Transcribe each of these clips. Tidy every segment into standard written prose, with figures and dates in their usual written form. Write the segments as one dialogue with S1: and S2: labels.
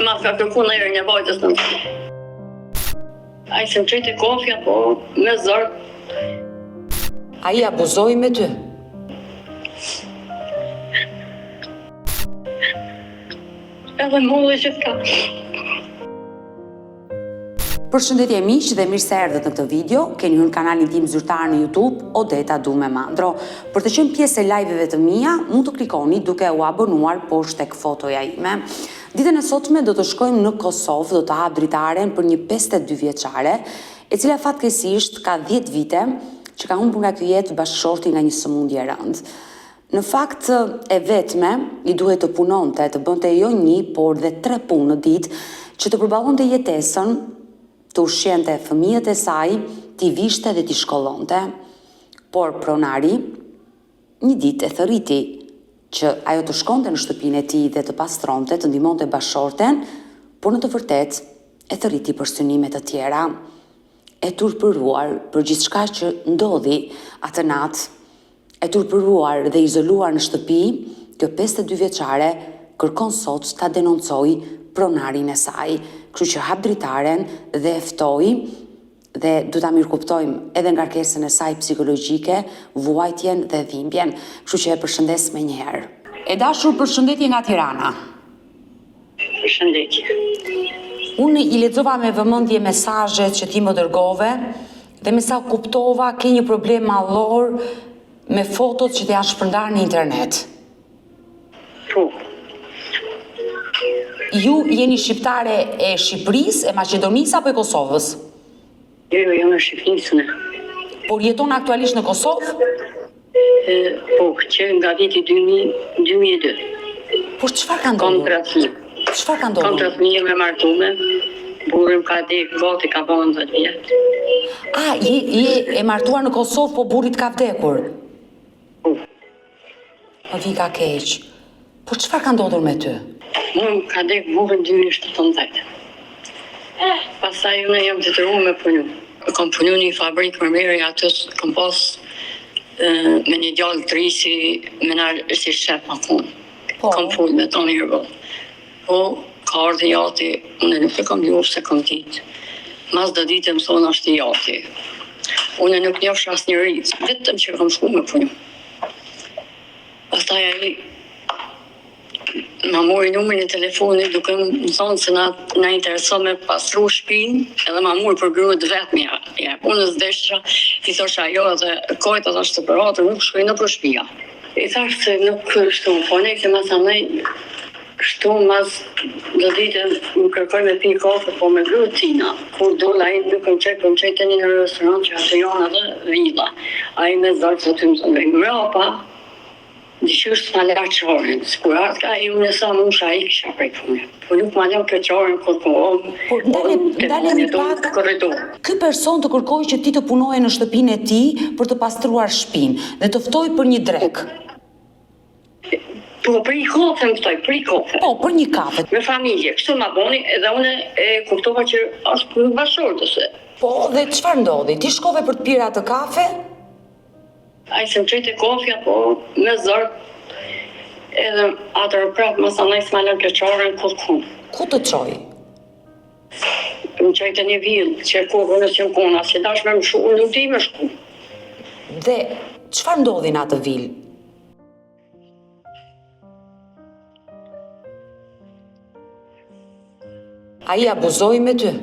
S1: Ma ka kërku në erë nevojtës në të. A i se më qëjtë kofja, po me zërë.
S2: A i abuzoj me ty?
S1: Edhe mullë që ka.
S2: Përshëndetje miq dhe mirë se erdhët në këtë video. Keni hyrë në kanalin tim zyrtar në YouTube, Odeta Dume Mandro. Për të qenë pjesë e live-eve të mia, mund të klikoni duke u abonuar poshtë tek fotoja ime. Ditën e sotme do të shkojmë në Kosovë, do të hap dritaren për një 52 vjeçare, e cila fatkeqësisht ka 10 vite që ka humbur nga ky jetë bashkëshorti nga një sëmundje e rëndë. Në fakt e vetme i duhet të punonte, të bënte jo një, por dhe 3 punë në ditë që të përballonte jetesën, të ushqente fëmijët e saj, t'i vishte dhe t'i shkollonte. Por pronari një ditë e thërriti që ajo të shkonte në shtëpinë e tij dhe të pastronte, të ndihmonte bashkëshorten, por në të vërtetë e thërriti për synimet të tjera. E turpëruar për gjithçka që ndodhi atë natë, e turpëruar dhe izoluar në shtëpi, kjo 52 vjeçare kërkon sot ta denoncojë pronarin e saj. Kështu që hap dritaren dhe e ftoi dhe du ta mirëkuptojmë edhe ngarkesën e saj psikologjike, vuajtjen dhe dhimbjen. Kështu që e përshëndes me njëherë. E dashur, përshëndetje nga Tirana.
S1: Përshëndetje.
S2: Unë i lexova me vëmendje mesazhet që ti më dërgove dhe me sa kuptova ke një problem mallor me fotot që të janë shpërndarë në internet.
S1: Po.
S2: Ju jeni shqiptare e Shqipërisë, e Maqedonisë apo e Kosovës?
S1: Jo, jam e Shqipërisë.
S2: Por jeton aktualisht në Kosovë?
S1: Po, që nga viti 2002.
S2: Por çfarë ka ndodhur? Çfarë ka ndodhur?
S1: Kam 3 fëmijë me martume. Burrim ka gati ka bën 10 vjet.
S2: Je e martuar në Kosovë, po burrit ka vdekur?
S1: Po.
S2: Po vi ka keq. Por çfarë ka ndodhur me ty?
S1: Unë ka dek burrin 2017. Pastaj unë jam detyruar me punu. Kam punu në një fabrikë mërmeri, atës kam pas me një djallë të ri si shef akun. Kam full me të mirë bë. Po, ka ardhë jati, unë nuk e kam ljuar se kam ditë. Mas dhe ditë më thonë është jati. Unë nuk njohsh asë një rritë, vetëm që kam shku me punu. Pastaj ai ma mori numrin e telefonit duke më thonë se na intereson me pastru shtëpinë, edhe ma mori për gruët vetëm ja. Unë s'deshja, i thosh ajo edhe kojta është të përatë, nuk shkoj në për shtëpia. I thash se nuk shtu, po ne se mas amej shtu mas do ditë më kërkoj me pi kafe, po me gruët tina. Kur dola ai nuk më qej të një restorant që atë janë edhe villa. Ai me zartë të të më thonë, mrapa, dishur s'ma la qarën, kur atë ka i unë sa musha i kisha prej punë. Po nuk ma la këtë qarën kërkohëm.
S2: Por ndalemi pak, ky person të kërkoj që ti të punoje në shtëpinë e ti për të pastruar shtëpinë dhe të ftoj për një drek.
S1: Po, për një kafe më ftoj, për një kafe.
S2: Po, për një kafe.
S1: Me familje, kështu ma boni edhe une e kuptova që është për bashkëshortës.
S2: Po, dhe çfarë ndodhi? Ti shkove për të pirë atë kafe?
S1: A i se më qëjtë kofja, po me zërë, edhe atër prapë më sa nëjë s'ma lërë keqarën kërkun.
S2: Ku të qoj?
S1: Më qëjtë një villë, që kohë nësë jëmë kona, që dash me më shu, nuk di me shku.
S2: Dhe, çfarë ndodhi në atë villë? A i abuzoi me ty?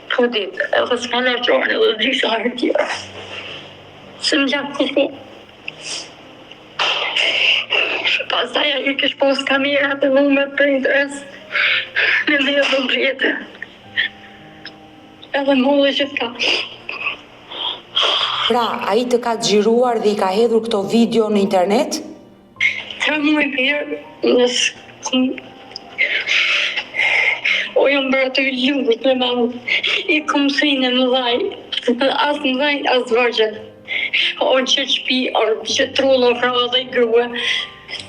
S1: Po ditë, edhe s'ma lërë qarën, edhe disa herë tjera. Se më gjak kërku. Pastaj ai kish pas kamerat e me për interes në dhe dhe mbrjetë. Edhe mullë që ka.
S2: Pra, a i të ka xhiruar dhe i ka hedhur këto video në internet?
S1: 3 muaj pirë, nësë o jam bërë të ljubit me mamu. I kom sejnë më dhaj. As më dhaj, as vërgjën. O që shpi, që trullë fra dhe i grue,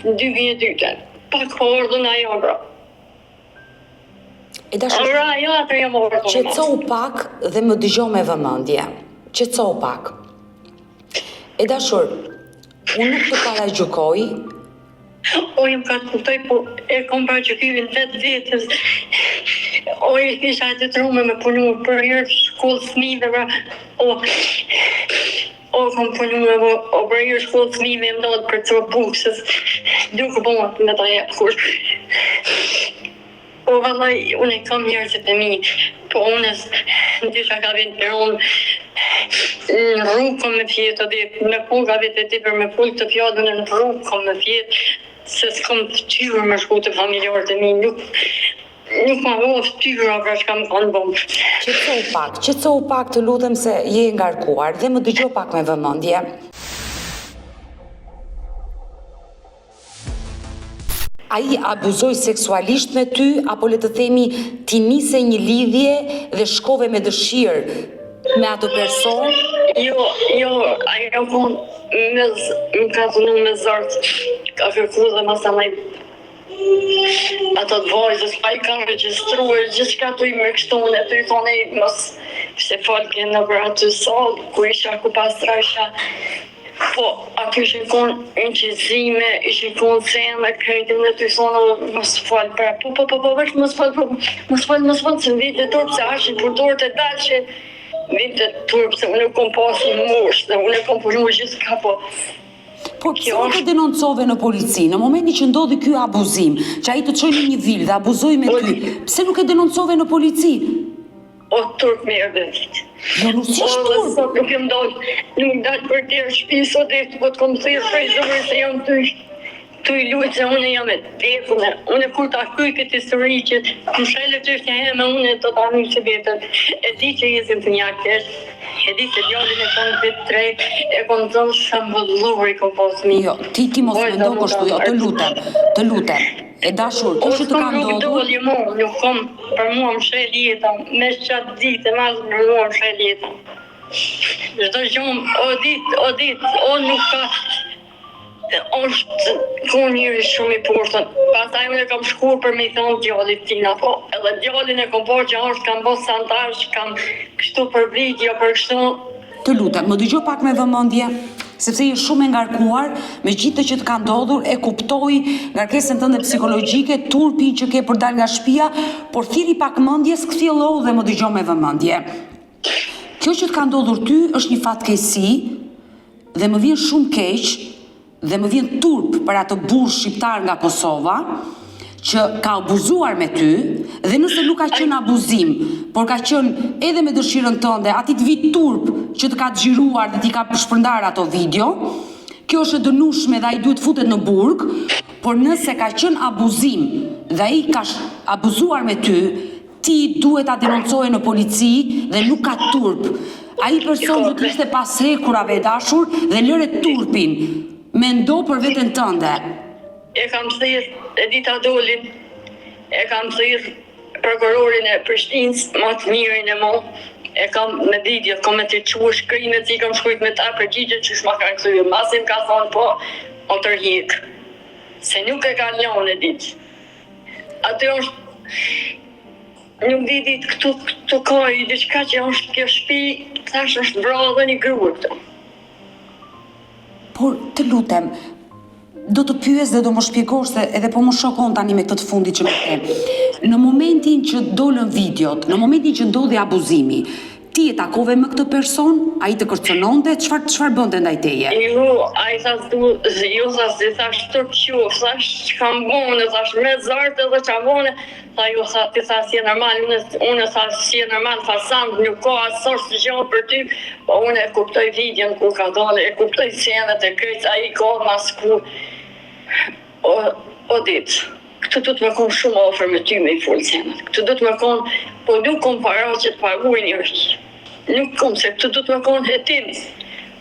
S1: 2 vjetë dyte. Pak po ordën ajo bra.
S2: E dashur,
S1: ajo atër jam ordën.
S2: Qetësohu pak dhe më dëgjo me vëmendje. Qetësohu pak. E dashur, unë nuk të paragjykoj,
S1: O, jam ka të kuptoj, po e kom pra që kyvin vetë vetës. O, e kisha e të trume me punu për herë shkollë fëmijëve, o, kom punu me për herë shkollë fëmijëve e mdojtë për të buksës. Dukë bëmë me të jepë kur. Po, vallaj, unë e kam njerëzit e mi, po unë në disha ka vend për unë në rrugë kom me fjetë, me pull ka vetë e tipër me pull të fjallën në rrugë kom me fjetë, se s'kom ftyrë me shku të familjarët e mi, nuk ma vo ftyrë pra që kam kanë bëmë.
S2: Qetësohu pak të lutem se je ngarkuar dhe më dëgjoj pak me vëmendje. Ai abuzoi seksualisht me ty, apo le të themi ti nise një lidhje dhe shkove me dëshirë me ato person?
S1: Jo, ajo kon më ka dhënë me zart, ka kërkuar dhe mas anaj ato të vajzës, pa i kanë regjistruar gjithçka të i mërkështone, të i thonë mos se folke në për aty salë, ku isha ku pastrajsha. Po, aty ishin konë inqizime, ishin konë cene, krejtim dhe të i thonë mos falë për, po, vesh mos falë, se në vitë e turpë, se ashin për dorët e dalë që vitë e turpë, se unë e kom pasë në moshë, dhe unë e kom punu gjithë ka po.
S2: Po pse nuk e denoncove në polici, në momentin që ndodhi ky abuzim, që ai të çoi në një vilë dhe abuzoi me ty, pse nuk e denoncove në polici?
S1: O, turp mirë dhe ditë.
S2: Jo, nuk si është turp.
S1: Sot nuk jem dalë, nuk dalë për tjerë shpi, sot e po të kom thirë prej zëmër se jam të i lujtë, se unë jam e tekune. Unë kur ta kuj këtë histori që më shele që është një heme, unë e të ta një që vetën. E di që jezim të një kesh, e di që djallin e konë vetë trej, e konë zënë shambëllur i kom posë mi.
S2: Jo, ti mos me ndo kështu, jo, të lutem. E dashur, kjo që të ka ndodhur...
S1: Nuk kom për mua më shel jetën, me qatë ditë e mazë për mua më shel jetën. Çdo gjumë, o ditë, nuk ka... është konë njëri shumë i portën. Pastaj unë e kam shkuar për me i thonë djallit tina, po edhe djallin e kom po që është kam bo santash, kam kështu për brigja, për kështu...
S2: Të lutem, më dëgjoj pak me vëmendje, sepse je shumë e ngarkuar me gjithë që të ka ndodhur, e kuptoj ngarkesën tënde psikologjike, turpin që ke për dal nga shtëpia, por thirri pak mendjes, kthjellohu dhe më dëgjoj me vëmendje. Kjo që të ka ndodhur ty është një fatkeqësi dhe më vjen shumë keq dhe më vjen turp për atë burr shqiptar nga Kosova që ka abuzuar me ty, dhe nëse nuk ka qenë abuzim, por ka qenë edhe me dëshirën tënde, ati të vit turp që të ka të gjiruar dhe ti ka përshpërndar ato video, kjo është e dënueshme dhe ai duhet futet në burg, por nëse ka qenë abuzim dhe ai ka abuzuar me ty, ti duhet ta denoncoje në polici dhe nuk ka turp. Ai person duhet të ishte pas hekurave dashur dhe lëre turpin. Mendo për veten tënde.
S1: E kam thirr e dita dolin, e kam thirr prokurorin e Prishtinës, më të mirin e mo, e kam me video, kam me të quë shkrimet, si kam shkujt me ta përgjigjet që shma kanë këthyë, masim ka thonë po, o tërhik, se nuk e ka ljonë e ditë. Aty është, nuk di ditë këtu ka i diçka që është kjo shpi, thash është bra dhe një grua këtu.
S2: Por, të lutem, do të pyes dhe do më shpjegosh se edhe po më shokon tani me këtë të fundit që më them. Në momentin që dolën videot, në momentin që ndodhi abuzimi, ti e takove me këtë person, ai të kërcënonte, çfarë bënte ndaj teje?
S1: Jo, ai thash të qu, thash ç'kam bënë, thash me zartë edhe ç'kam bënë. Tha ju ti thash si e normal, unë thash si e normal, fasan nuk ka asnjë gjë për ty, po unë e kuptoj videon kur ka dalë, e kuptoj scenat e krejt, ai ka masku. O ditë, këtë du të me konë shumë ofër me ty me i full scenat. Këtë du të me konë, po nuk kom para që të paguajnë është. Nuk kom, se këtë du të me konë hetim,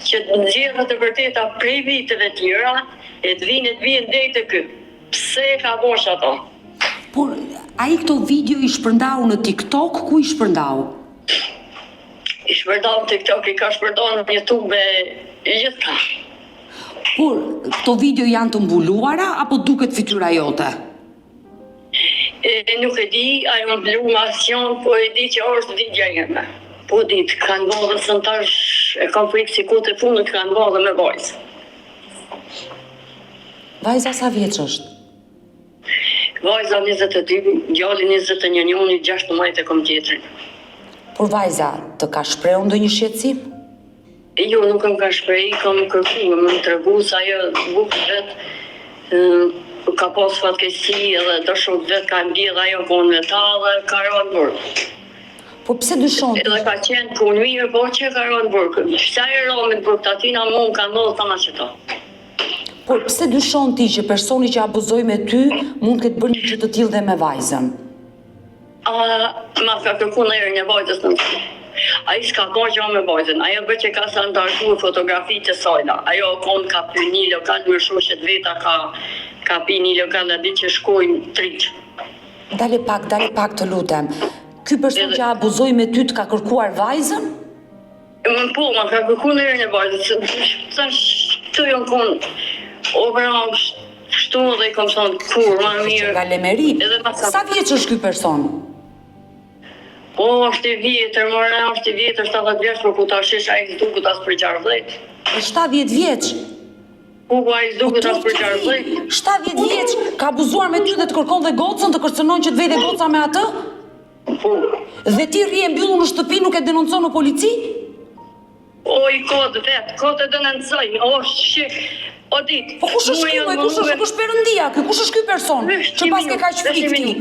S1: që të nxjerrët e vërteta prej viteve tjera, e të vinë dhe të kë. Pse ka bosh ato?
S2: Por, a i këto video i shpërndau në TikTok, ku i shpërndau?
S1: I shpërndau në TikTok, i ka shpërndau në YouTube, gjithë ka.
S2: Por, këto video janë të mbuluara, apo duket fytyra jote?
S1: Nuk e di, ajo më blu më asion, po e di që është vidja jeme. Po ditë, kanë bodhe sëntash, e kam frikë si ku të fundit kanë bodhe me vojtë.
S2: Vajza sa vjeç është?
S1: Vajza 22, djali 21, unë 16 e kom tjetrin.
S2: Por vajza të ka shprehur ndonjë shqetësim?
S1: Jo, nuk më ka shprej, kam kërku, më në tregu sa ajo bukë vetë ka pas fatkeqësi edhe dëshot vetë ka mbjedh ajo konë metale, ka rënë burg.
S2: Po pse dyshon ti?
S1: Edhe ka qenë punë mirë, po që ka rënë burg. Sa e rëmit burg, atina mu ka ndodhë tama që ta.
S2: Por pse dyshon ti që personi që abuzoi me ty mund këtë bërë një që të tillë dhe me vajzën?
S1: Ma ka kërku në erë një vajzës në të. A i s'ka konë që me vajzën, ajo bërë që ka sa ndarku fotografi të sajna. Ajo konë ka për një lokal, më shoshet veta ka pi një lokal dhe di që shkojnë triqë.
S2: Dale pak të lutem. Ky person që abuzoi me ty të ka kërkuar vajzën?
S1: Po, ma ka kërku në erë një vajzës. Të jonë konë, shtu dhe i kom thonë kur, ma mirë.
S2: Nga Lemeri. Sa vjeç është ky person?
S1: Po, është i vjetër, mëra, është i vjetër, 70 vjeç, por ku ta shish a i duket as për 60.
S2: E 70 vjeç?
S1: Po, a i duket as për 60.
S2: 70 vjeç, ka abuzuar me ty dhe të kërkon dhe gocën, të kërcënon që të vej dhe goca me atë?
S1: Po.
S2: Dhe ti rri e mbyllur në shtëpi, nuk e denoncon në polici?
S1: O, i kodë vetë, kodë e denoncoj, o, shik, o ditë.
S2: Po kush është ky, kush është Perëndia, kush është ky person? Që pas ke kaq frikë ti?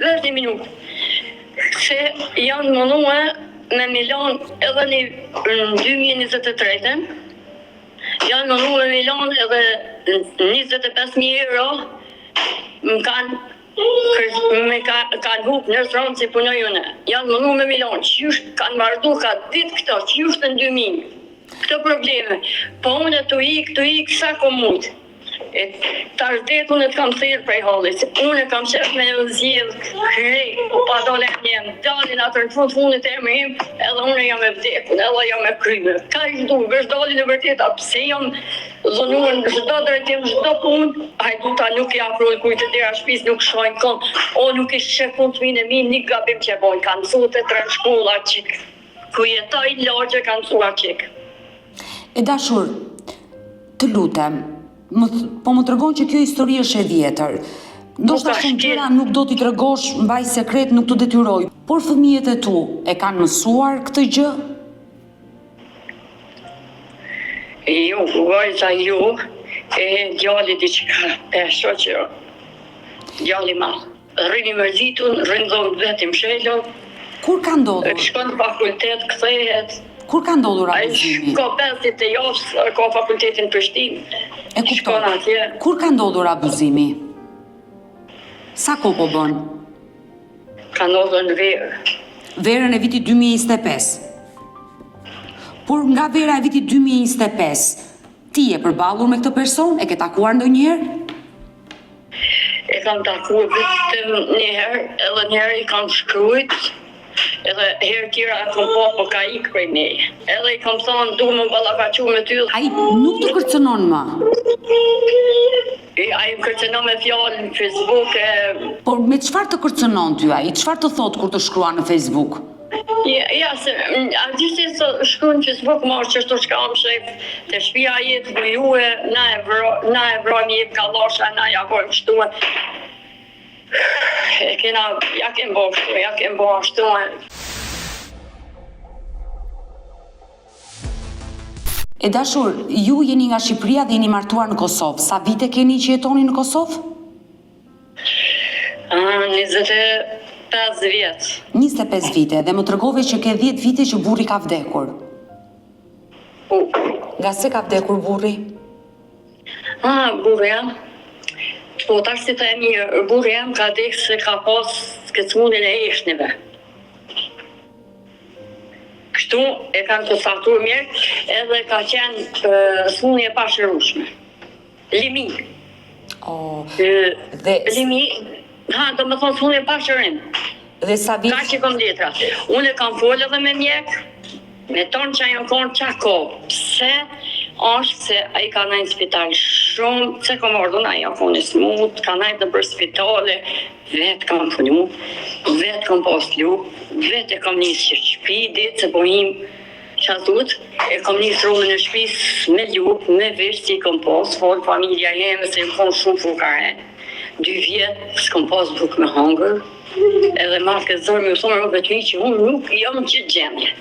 S1: Vesh një minutë. Se janë mënue me milion edhe në 2023, janë mënue me milion edhe 25.000 euro më kanë hupë në rëstronë që punoj une. Janë mënue me milion, qysh kanë mardu ka ditë këto, qysh të në 2000. Këto probleme, po unë të ikë sa ko mundë. Tash detë unë të kam thirë prej hallit. Unë kam qef me zhjith krejt, po pa dole njem. Dalin atër në fundit e më im, edhe unë jam e vdekun, edhe jam e kryme. Ka i shdu, vesh dalin e vërteta, pse jam zonuar në çdo drejtim, çdo punë, hajduta nuk i afrojnë kujtë dera shtëpis, nuk shojnë kënd. O nuk i shefun të minë e minë, një gabim që bojnë, kanë mësuar të 3 shkolla qik. Ku jetoj lagje kanë mësuar qik.
S2: E dashur, të lutem, po më tregon që kjo histori është e vjetër. Ndoshta shumë gjëra nuk do t'i tregosh, mbaj sekret, nuk të detyroj. Por fëmijët e tu e kanë mësuar këtë gjë?
S1: Jo, vajza jo, e djali diçka, pesho që djali ma. Rrini mërzitun, rrinë dhomë vetim shelon.
S2: Kur ka ndodhur?
S1: Shkon në fakultet, kthehet.
S2: Kur ka ndodhur abuzimi?
S1: Ka 50 e javë, ka fakultetin Prishtinë.
S2: E kuptoj. Kur ka ndodhur abuzimi? Sa kohë po bën?
S1: Ka ndodhur në verë.
S2: Verën e vitit 2025. Por nga vera e vitit 2025, ti e përballur me këtë person? E ke takuar ndonjëherë?
S1: E kam takuar vetëm një herë, edhe një herë i kam shkruajt. Edhe herë tjera e kom po ka ikë prej ne. Edhe i kam thonë, du më ballafaqu me ty.
S2: Ai nuk të kërcënon më?
S1: Ai më kërcënon me fjalë në Facebook.
S2: Por me çfarë të kërcënon ty ai? Çfarë të thot kur të shkruan në Facebook?
S1: Ja, se a gjithë se shkruan në Facebook, marrë që shto shka më shef të shpia jetë vëjue, na e vroni jetë kalosha, na ja vojmë shtuë. Ja kem bo ashtu.
S2: E dashur, ju jeni nga Shqipëria dhe jeni martuar në Kosovë. Sa vite keni që jetoni në Kosovë?
S1: 25 vjetë.
S2: 25 vite, dhe më tregove që ke 10 vite që burri ka vdekur. Nga se ka vdekur burri?
S1: Burri jam. Po, tash si të e mirë, burri jam ka dekë se ka pas skëcmunin e eshnive. Kështu e kanë të saktur mirë, edhe ka qenë smuni e pashërushme. Limi. Limi, do më thonë smuni e pashërim.
S2: Dhe sa vit?
S1: Ka që kom letra. Unë e kam folë edhe me mjek, me tonë që ajo konë qako. Pse? Ashtë se a i ka najnë spital shumë, se kom ardhën a i a konë smut, ka najnë në për spitale, vetë kam punu, vetë kam pas lu, vetë e kam njësë që shpi, ditë se pohim qatut, e kom një rrugën e shtëpisë me lupë, me vesh që i kom pas, fol familja jeme se më kom shumë fukare. 2 vjetë s'kom pas buk me hangër, edhe marrë zërë me thonë rrugë të mi që unë nuk jam që gjendje.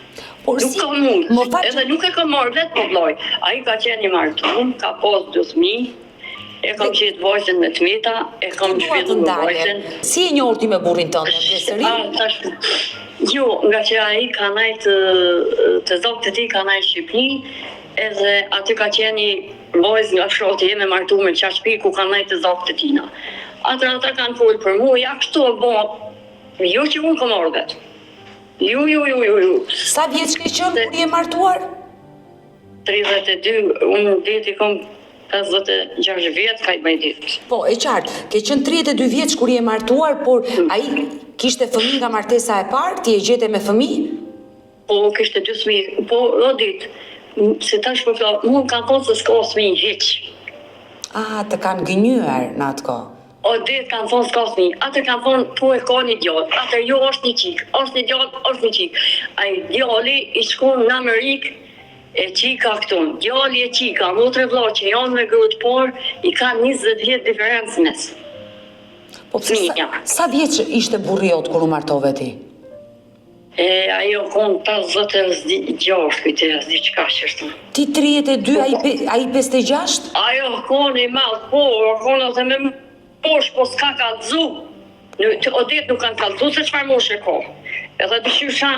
S1: Nuk kam mund, edhe nuk e kam marrë vetë po vlloj. Ai ka qenë i martuar, ka pas 2 fëmijë, e kam qetë vajzën me Tmeta, e kam zhvilluar me vajzën.
S2: Si e njohur ti me burrin tënd në pjesëri?
S1: Jo, nga që ai ka najt të zokët e tij ka najt Shqipëri, edhe aty ka qenë një vajzë nga fshati jemi martuar me Çashpi ku ka najt të zokët e tina. Ata kanë folur për mua, ja kështu e bo, jo që unë kam marrë vetë. Jo.
S2: Sa vjeç ke qenë kur je martuar?
S1: 32, unë veti kom 56 vjetë, ka i bëjtit.
S2: Po, e qartë, ke qenë 32 vjeç kur je martuar, por ai kishte fëmijë nga martesa e parë, ti e gjete me fëmijë?
S1: Po, kishte 2 fëmijë, po, o ditë, se tash për fla, unë kanë thonë se s'ka fëmijë hiq.
S2: Të kanë gënjyer në atë kohë.
S1: O ditë kanë thonë s'ka fëmijë, atë kanë thonë po e ka një djallë, atë jo është një qikë, është një djallë, është një qikë. Ai djalli i shkon në Amerikë, e qika këtu, djalli e qika, motre vlla që janë me grutë por, i ka 20 vjetë diferencë mes.
S2: Po sa vjeç ishte burri jot kur u martove ti?
S1: Ajo konë 56, kujtë e diçka qështu.
S2: Ti 32, ai 56?
S1: Ajo konë i madhë, po, konë dhe me mosh, po s'ka kalzu. O ditë nuk kanë kalzu se çfarë mosh e ko. Edhe dëshysha,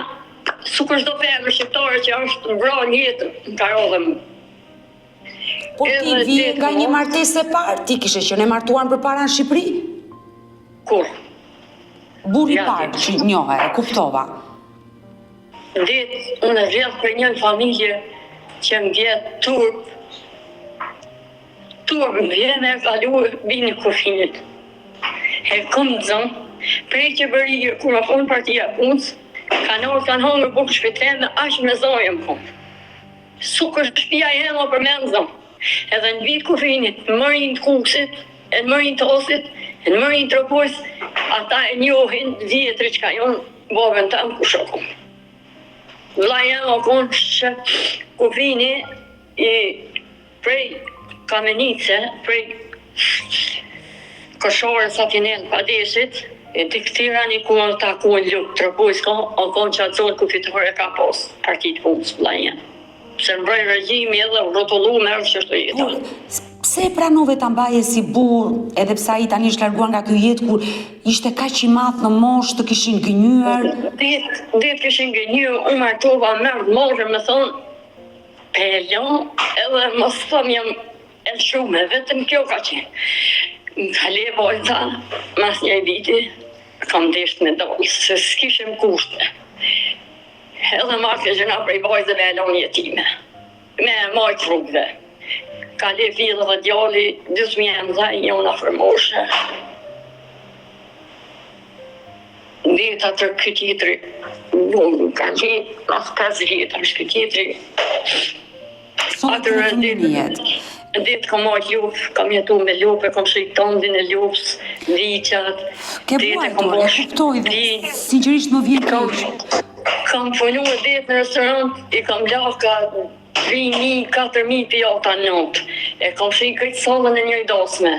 S1: sukur çdo femër shqiptare që është mbron jetë në karodhe mu.
S2: Po ti vije nga një martesë e parë, ti kishe qenë e martuar përpara në Shqipëri?
S1: Kur?
S2: Burri i parë që njohe, e kuptova.
S1: Ditë, unë e vjedh për një familje që më vjetë turp më vjetë me e kalu bini kufinit. E kom zëmë, prej që bëri, kur më konë partia punës, kanë hongër bukë shpiteme, ashtë me zonë më konë. Sukur shpia jenë për me në zëmë. Edhe në vitë kufinit, në mërin të kuksit, në mërin të osit, në mërin të rëpojs, ata e njohin vjetëri që ka jonë bobën të më ku shokon. Vla jenë o konë që kufini i prej kamenice, prej këshore Satinel Padesit, e të këtira një ku në taku në lukë të rëpojs, o konë që atë zonë ku fitore ka posë partit punës, vla jenë. Se në broj regjimi edhe rotullu me rëfë që shtë jetë.
S2: Pse e pranove të mbaje si burë, edhe psa i tani është larguar nga kjo jetë, kur ishte kaq i madh në moshë, të kishin gënjur?
S1: Ditë kishin gënjur, unë martova mërë me thonë, pelon, edhe më thëmë jam e shume, vetëm kjo ka qenë. Më kale bojta, mas një viti, kam desht me dojë, se s'kishim kushte. Edhe marrë gjëna prej bojzëve e lonë jetime, me majtë rrugëve. Kale fillë dhe djalli, 2000 më dhaj, jonë afërmoshe. Dita të këtitri, nuk ka qitë, mas 5 vjetë, është këtitri. Atërë ditë kam majtë lupë, kam jetu me lupë, kam shikë tondin e lupës, viqat.
S2: Ke buajtur, e kuptoj dhe sinqerisht më vjen keq.
S1: Kam punu e ditë në restorant, i kam laka 3.000, 4.000 pijata në notë. E kam shi këtë salën e njëj dosme.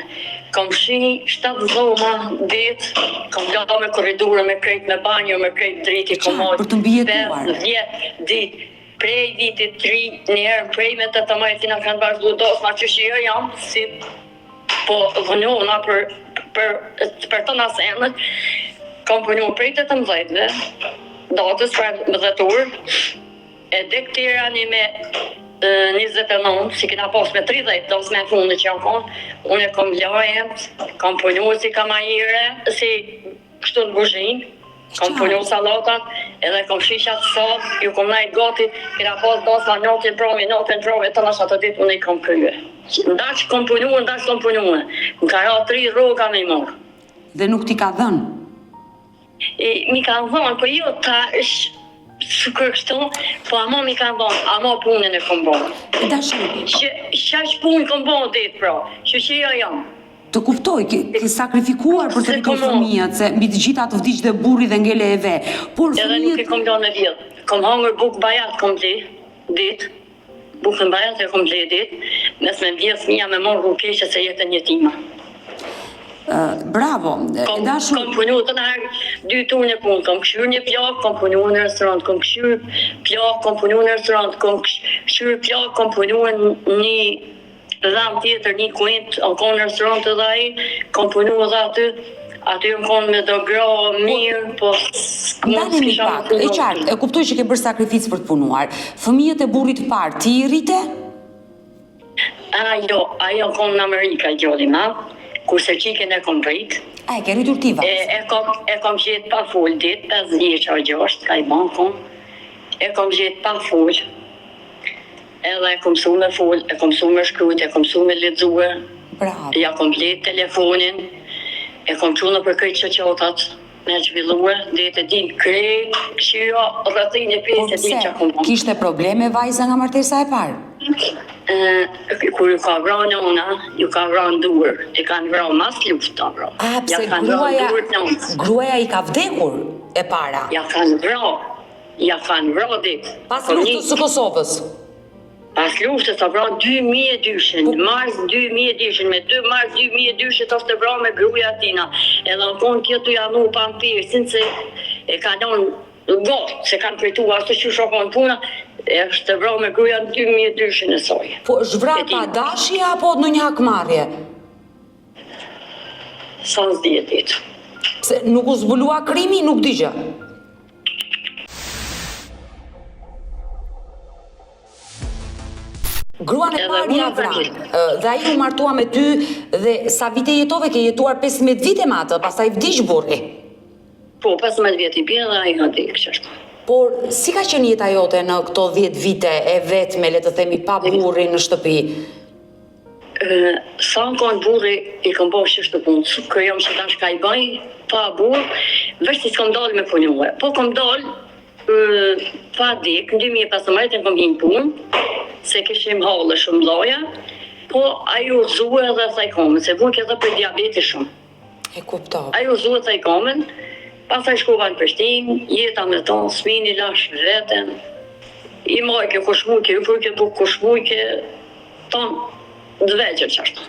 S1: Kam shi 7 zoma ditë, kam laka me korridore, me krejt me banjo, me krejt driti, kam majtë.
S2: Për të mbijetuar?
S1: 5 vjetë ditë. Prej vitit 3, njerë prej me të majtina kanë bashkë dosma që shio jam, si po vënona për të nasenët. Kam punu prej 18-ve, datës për më dhëtur, e dhe këtira një me 29, si kina pas me 30, dos me fundë që janë konë, unë e kom lajet, kam punu si kamajire, si kështu në buzhinë, kam punu salatat, edhe kam shishat sot, ju kom najt gati, kina pas dosma notin promi, të nash atë ditë unë i kam kryve. Ndash kam punu, më ka ra 3 rroga me i morë.
S2: Dhe nuk ti ka dhënë?
S1: Mi kanë dhënë, po jo ta është shukur kështu, po ama mi kanë dhënë, ama punën e kom bënë. Shash punë kom bënë ditë pra, që jo jam.
S2: Të kuptoj, ke sakrifikuar për të rritur fëmijët, se mbi të gjitha të vdiq dhe burri dhe ngele e ve.
S1: Edhe nuk e kom lënë me vjetë. Kom hangër bukë bajat kom ti, ditë, bukën bajat e kom ble ditë, mes me vjes mija me morë rukeshe se jetën jetima.
S2: Bravo.
S1: Kom punu të nërë 2 turne punë, kom këshyr një plak, kom punu në restorant, kom këshyr plak, kom punu në restorant, kom këshyr plak, kom punu në një dham tjetër, një kuint, kom në restorant të dhaj, kom punu dhe aty më konë me do gra mirë, po
S2: Ndani pak, e qartë, e kuptoj që ke bërë sakrificë për të punuar. Fëmijët e burrit parë, ti i rrite?
S1: Ajo konë në Amerika, gjoli ma, kurse qiken e kom rrit.
S2: E ke rritur ti vajzë?
S1: E kom gjetë pa full dit, 5 vjeqa 6, ka i bankon. E kom gjetë pa full. Edhe e kom su me full, e kom su me shkrujt, e kom su me lexue.
S2: Bravo.
S1: Ja kom blet telefonin, e kom qunë për këtë qëqotat me zhvillue, dhe të din krejt, këshira, rrëthin e pjesë e din që kom bon.
S2: Kishte probleme vajza nga martesa e parë?
S1: Kur ju ka vra në ona, ju ka vra në duër, e kanë vra mas luft të vra.
S2: Pse gruaja i ka vdekur e para?
S1: Ja kanë vra ditë.
S2: Pas luftës së Kosovës?
S1: Pas luftës të vra 2002, mars 2002, me 2 mars 2002 të të vra me gruja tina. Edhe në konë kjo të janu pa më pirësin, se e ka donë gotë, se kanë pritu ashtë që shokon puna, e është të vra me gruja në 2002 në soj.
S2: Po zhvra pa dashje apo në një hakmarrje?
S1: Sa në 10 ditë.
S2: Pse nuk u zbulua krimi, nuk di gjë. Gruan e parë ja vran, dhe ai u martua me ty dhe sa vite jetove, ke jetuar 15 vite me atë, pastaj vdiq burri.
S1: Po, 15 vjet i bie dhe ai ka vdekur çështë.
S2: Por si ka qenë jeta jote në këto 10 vite e vetme, le të themi, pa burri në shtëpi?
S1: Sa në konë burri i kom bo shështë të punë, kërjom që tash ka i baj, pa burë, veç si s'kom dalë me punue. Po kom dalë, pa dik, në 2015 e kom hinë punë, se kishim halë shumë loja, po ajo zue edhe thaj komen, se vuk edhe për diabeti shumë.
S2: E kuptoj.
S1: Ajo zue thaj komen, pasaj shkova në Prishtinë, jeta me tonë, smini lash veten, i majke kushmujke, ju përke bu kushmujke, tonë, dvegjër qashtu.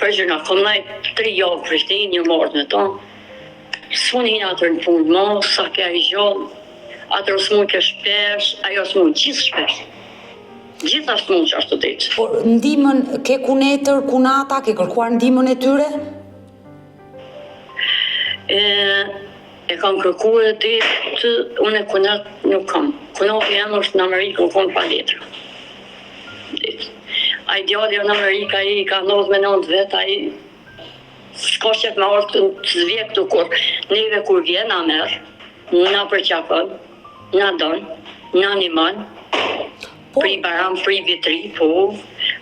S1: Për gjëna, kom najtë 3 javë Prishtinë, një mordë me tonë, s'funin atër në punë mos, sa kja i gjollë, atër s'mujke shpesh, ajo s'mujke gjithë shpesh. Gjitha s'mujke qashtu ditë.
S2: Por ndihmën ke kunetër, kunata, ke kërkuar ndihmën e tyre?
S1: E kam kërkuar ditë, unë e kunat nuk kam. Kunat jam është në Amerikë, në konë pa letra. A i djali në Amerika, i ka 99 vetë, a i s'ka qef me orë të zvje këtu kur. Neve kur vjen, na merë, na përqapën, na donë, na animon, pri baram, pri vitri, po,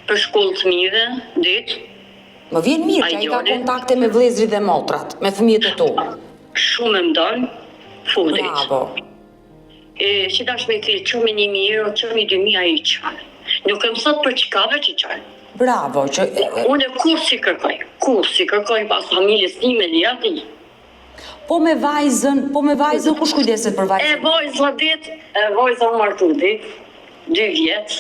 S1: për shkollë të mire, ditë.
S2: Më vjen mirë që ai ka kontakte me vëllezërit dhe motrat, me fëmijët e tu.
S1: Shumë më ndonë, fundit.
S2: Bravo.
S1: Që dash me ti, qëmi 1.000 €, qëmi 2.000 a i qanë. Nuk e mësot për qikave që qanë.
S2: Bravo, që...
S1: Unë kur si kërkoj pas familjes time li ati.
S2: Po me vajzën, ku shkujdeset për vajzën?
S1: Vajza u martu dit, 2 vjetë.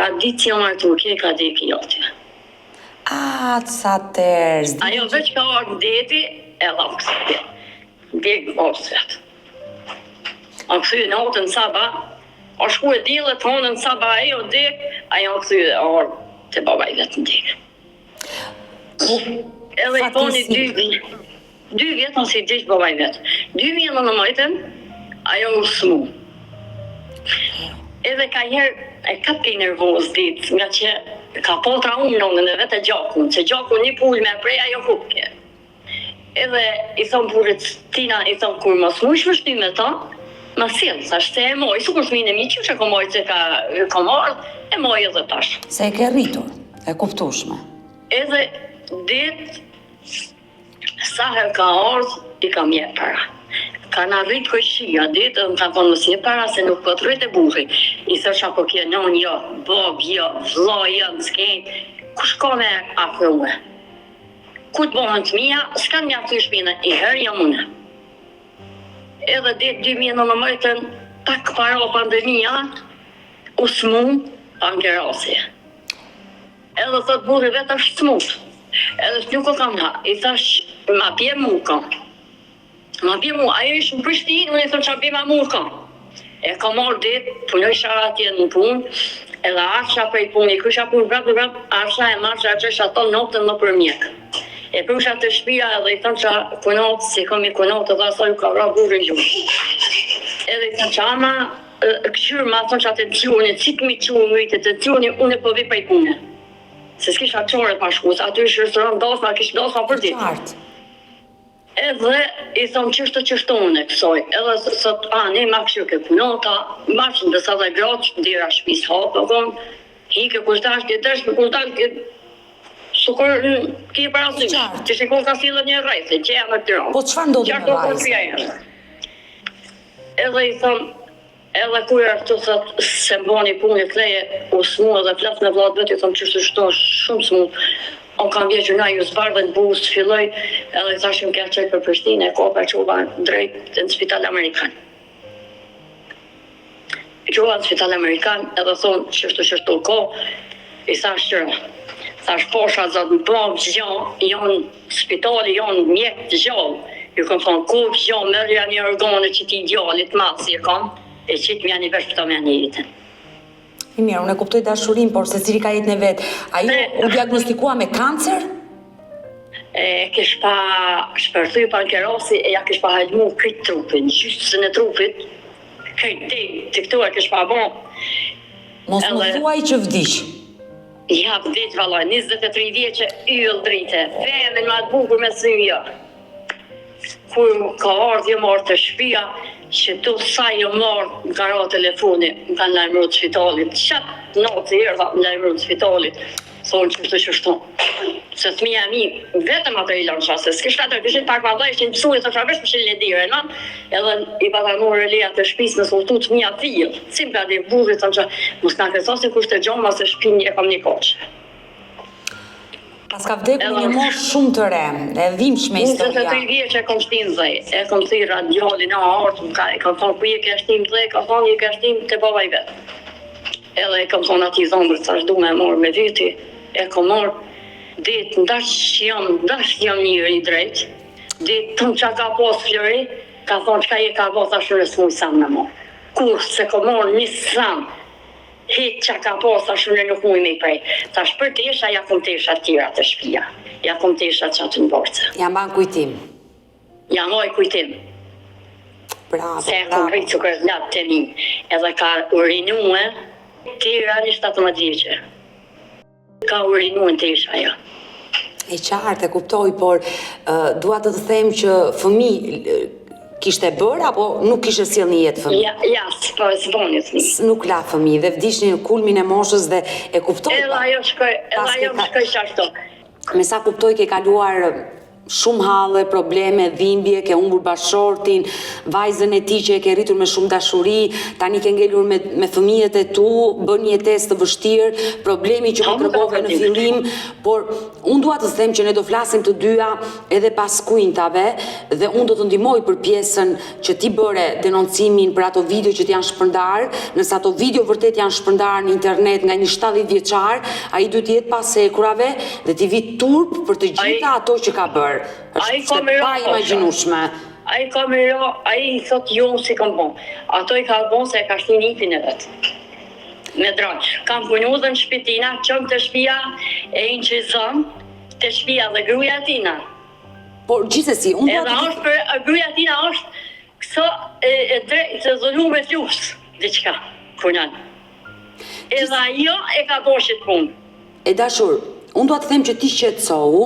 S1: A ditë që u martu, ka deki jote.
S2: Sa tërës.
S1: Ajo veç ka orë deti, e lakës. Dek orë vetë. A këthy në otën saba, a shku e dile të honën saba e o dek, ajo këthy e orë të babaj vetë në dek. Edhe i poni 2 vjetë nësi i dek babaj vetë. 2 vjetë në mëjten, ajo u smu. Edhe ka njerë, e ka pëj nervoz ditë, nga që ka po traumë në vetë e gjakun, se gjakun një pull me prej, ajo hupke. Edhe i thonë burit tina, i thonë kur mos mu shmështi me ta, ma silë, thashtë se e moj, su kur s'mine mi që ka moj që ka marrë, e moj edhe tash.
S2: Se e ke rritur, e kuptushme.
S1: Edhe ditë, sa her ka ardhë, i ka mje para. Ka në rritë këshia, ditë, më ka thonë mësje para, se nuk po të rritë e buhi. I thësh apo kje non, jo, bab, jo, vla, jo, në skejnë, kush ka me afrue? Ku të bohën të mija, s'kan mja të shpina, i herë jam une. Edhe ditë 2019, pak para pandemia, u smun pankerasi. Edhe thot burri vetë është smut. Edhe nuk o kam ha. I thash, ma bje mu kam. Ma bje mu, ajo ishë në Prishtinë, unë i thëmë që bje ma mu kam. E ka marrë ditë, punoj shara atje në punë, edhe arsha prej punë, i kësha punë vrap, arsha e marsha që isha tonë notën më për mjekë. E përusha të shpia edhe i thëmë që kunotë, si kom i kunotë, edhe asoj ka vra burri gjumë. Edhe i thëmë që ama, këshyrë ma thëmë që atë të qurë, cikë mi qurë mëjtë, të qurë unë e përvi prej punë. Se s'kisha qore pa shkus, aty ishë restoran dasma, kishë dasma për ditë. Edhe i thomë qështu unë e kësoj. Edhe sot, ne ma këshirë ke punota, mashën dhe sa dhe groqë, dira shpis hapë, hike kushtash, ke dërshme kushtash, ke sukur ki parasysh. Që shikon ka sillet një rrejtë, që e në Tiranë.
S2: Po çfarë ndodhi me vajzën?
S1: Edhe i thomë, edhe kur të thot se mbani punë kleje u smu edhe flas me vllaut vet i thon çështë shto shumë smu. On kam vjeçur nga ju zbardhen bus filloi edhe thashim ka çaj për Prishtinë e kopa çuva drejt në spital amerikan. Çuva në spital amerikan edhe thon çështë ko i thash posha zot në bom janë spitali janë mjek të gjallë. Ju kam thonë ku gjallë merrja një organe që ti djallit madh si e kam. E qitë mja një vesh për të me një jetën.
S2: I mirë, unë e kuptoj dashurin, por se cili ka jetën e vetë. Ajo u diagnostikua me kancer?
S1: Kish pa shpërthuj pankerasi e ja kish pa halmu këtë trupin, gjysën e trupit, këtë të këtu e kish pa bon.
S2: Mos më thuaj që vdish.
S1: Ja, vdish valoj, 23 vjeqe yll drite, femen ma të bukur me syja. Kur ka ardhë jo marrë të shpia, që tu sa jo marrë në ka ra telefoni, më kanë lajmëru të spitalit. Qatë natë i erdha më lajmëru të spitalit, thonë qështu. Se thmija mi, vetëm ato i lanë qasë, s'kishtë ato, këshin pak ma dhej, që në pësurit të fravesh më shilë dire, edhe i patanur e leja të shpis në sultu të mija thilë. Sim ka dhe burrit, thonë që mos nga kësasin kushtë të gjonë, se shpin e kam një koqë.
S2: Pas ka vdekur një moshë shumë të re, e dhimbshme historia.
S1: 23 vjeç e kom shtim dhe, e kom thirë djalin e artë, e kom thonë, ku je ke shtim dhe, ka thonë, je ke shtim të baba i vetë. Edhe e kom thonë ati zombër, thash du me morë me viti, e kom morë, ditë ndash jam njëri drejt, ditë të që ka posë flëri, ka thonë, qka je ka po, thash në smuj samë me morë. Kur se kom morë një samë, hitë që ka posa shumë nuk mujë me i prej. Thash për tesha, ja kom tesha tjera të shpia. Ja kom tesha që atë në borcë.
S2: Ja mban kujtim.
S1: Ja moj kujtim.
S2: Bravo,
S1: se e kom rritë cukrës latë të mi. Edhe ka urinue, tjera një 17 vjeqe. Ka urinue në tesha, ja.
S2: E qartë, e kuptoj, por dua të them që kishte bërë, apo nuk kishte sjell një jetë fëmijë?
S1: Ja, s'boni fëmijë.
S2: Nuk la fëmijë dhe vdish në kulmin e moshës dhe e kuptoj.
S1: Edhe ajo shkoj qashtu.
S2: Me sa kuptoj ke kaluar shumë halle, probleme, dhimbje, ke humbur bashortin, vajzën e ti që e ke rritur me shumë dashuri, tani ke ngelur me fëmijët e tu, bën një test të vështirë, problemi që po tregove në fillim, por unë dua të them që ne do flasim të dyja edhe pas kujntave dhe unë do të ndihmoj për pjesën që ti bëre denoncimin për ato video që t'janë shpërndar, nëse ato video vërtet janë shpërndar në internet nga një 70 vjeçar, ai duhet të jetë pas ekurave dhe t'i vi turp për të gjitha ato që ka bërë. është pa imagjinueshme.
S1: Ai ka më ro, ai i thot jo si kam bon. Ato i ka bon se e ka shtin nipin e vet. Me dronë. Kam punu dhe në shpitina, qëm të shpia e inë që zëm, të shpia dhe gruja tina.
S2: Por gjithsesi, unë
S1: edhe është për gruja tina është këso e drejtë të zonu me flusë, diqka, punan. Edhe ajo e ka boshit punë.
S2: E dashur, unë do të them që ti shqetësohu,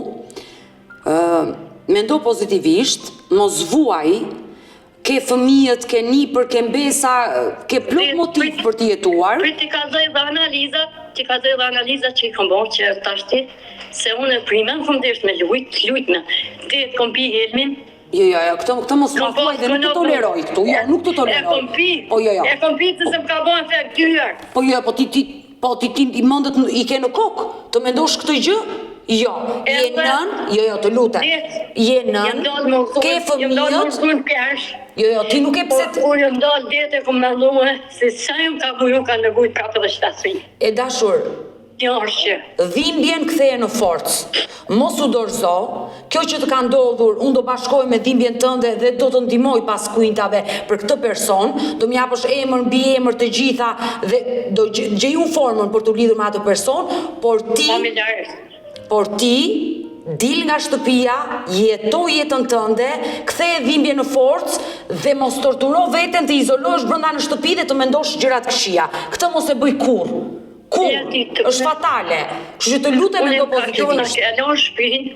S2: mendo pozitivisht, mos vuaj, ke fëmijët, ke nipër, ke mbesa, ke plot motiv për të jetuar.
S1: Ti ka dhej dhe analizat që i kom bërë që tashti, se unë e primen kom desht me lujtme, ti e kom pi helmin.
S2: Jo, këtë mos ma thuaj dhe nuk të toleroj këtu, nuk të toleroj.
S1: E kom pi të se më ka bërë efekt dyër.
S2: Po ti i mëndët i ke në kokë, të mendosh këtë gjë? Jo, je nën, të lutem, je nën, ke fëmijët, Jo, ti nuk e pse...
S1: Kur jë ndalë djetë e ku me lume, se sa jë ka buju ka në gujtë 47.
S2: E dashur,
S1: Një është që.
S2: dhimbjen ktheje në forcë. Mos u dorëzo, kjo që të ka ndodhur, unë do bashkoj me dhimbjen tënde dhe do të ndihmoj pas kuintave për këtë person, do më japësh emër mbi emër të gjitha dhe do gjej unë formën për të lidhur me atë person, por ti dil nga shtëpia, jeto jetën tënde, ktheje dhimbjen në forcë dhe mos torturo veten të izolohesh brenda në shtëpi dhe të mendosh gjërat këqija. Këtë mos e bëj kurrë. Është fatale. Kështu që të lutem mendo pozitivisht.
S1: Unë e lon shtëpinë,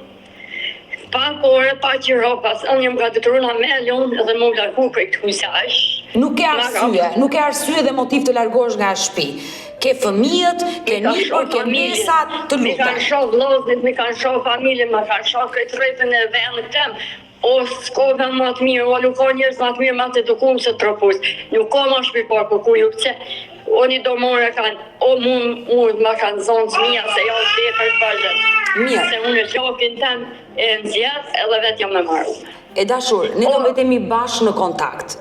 S1: pa kore, pa qiro, pas një më ka detyruna me lon dhe më largu prej këtu mesazh.
S2: Nuk ke arsye dhe motiv të largohesh nga shtëpi. Ke fëmijët, ke nipër, ke mesat, të lutem.
S1: Mi kanë shoh vllazërit, mi kanë shoh familjen, mi kanë shoh këtë rrethin e vendit tem. O s'ka më të mirë, o nuk ka njerëz më të mirë më të edukuar se tropus. Nuk ka më shtëpi pa ku ju pse. Oni do more kanë, o mund më kanë zonë të mia se jo të për vazhdim.
S2: Mirë.
S1: Se unë shokin tan e nxjerr edhe vetë jam më marrë.
S2: E dashur, ne do mbetemi bashkë në kontakt.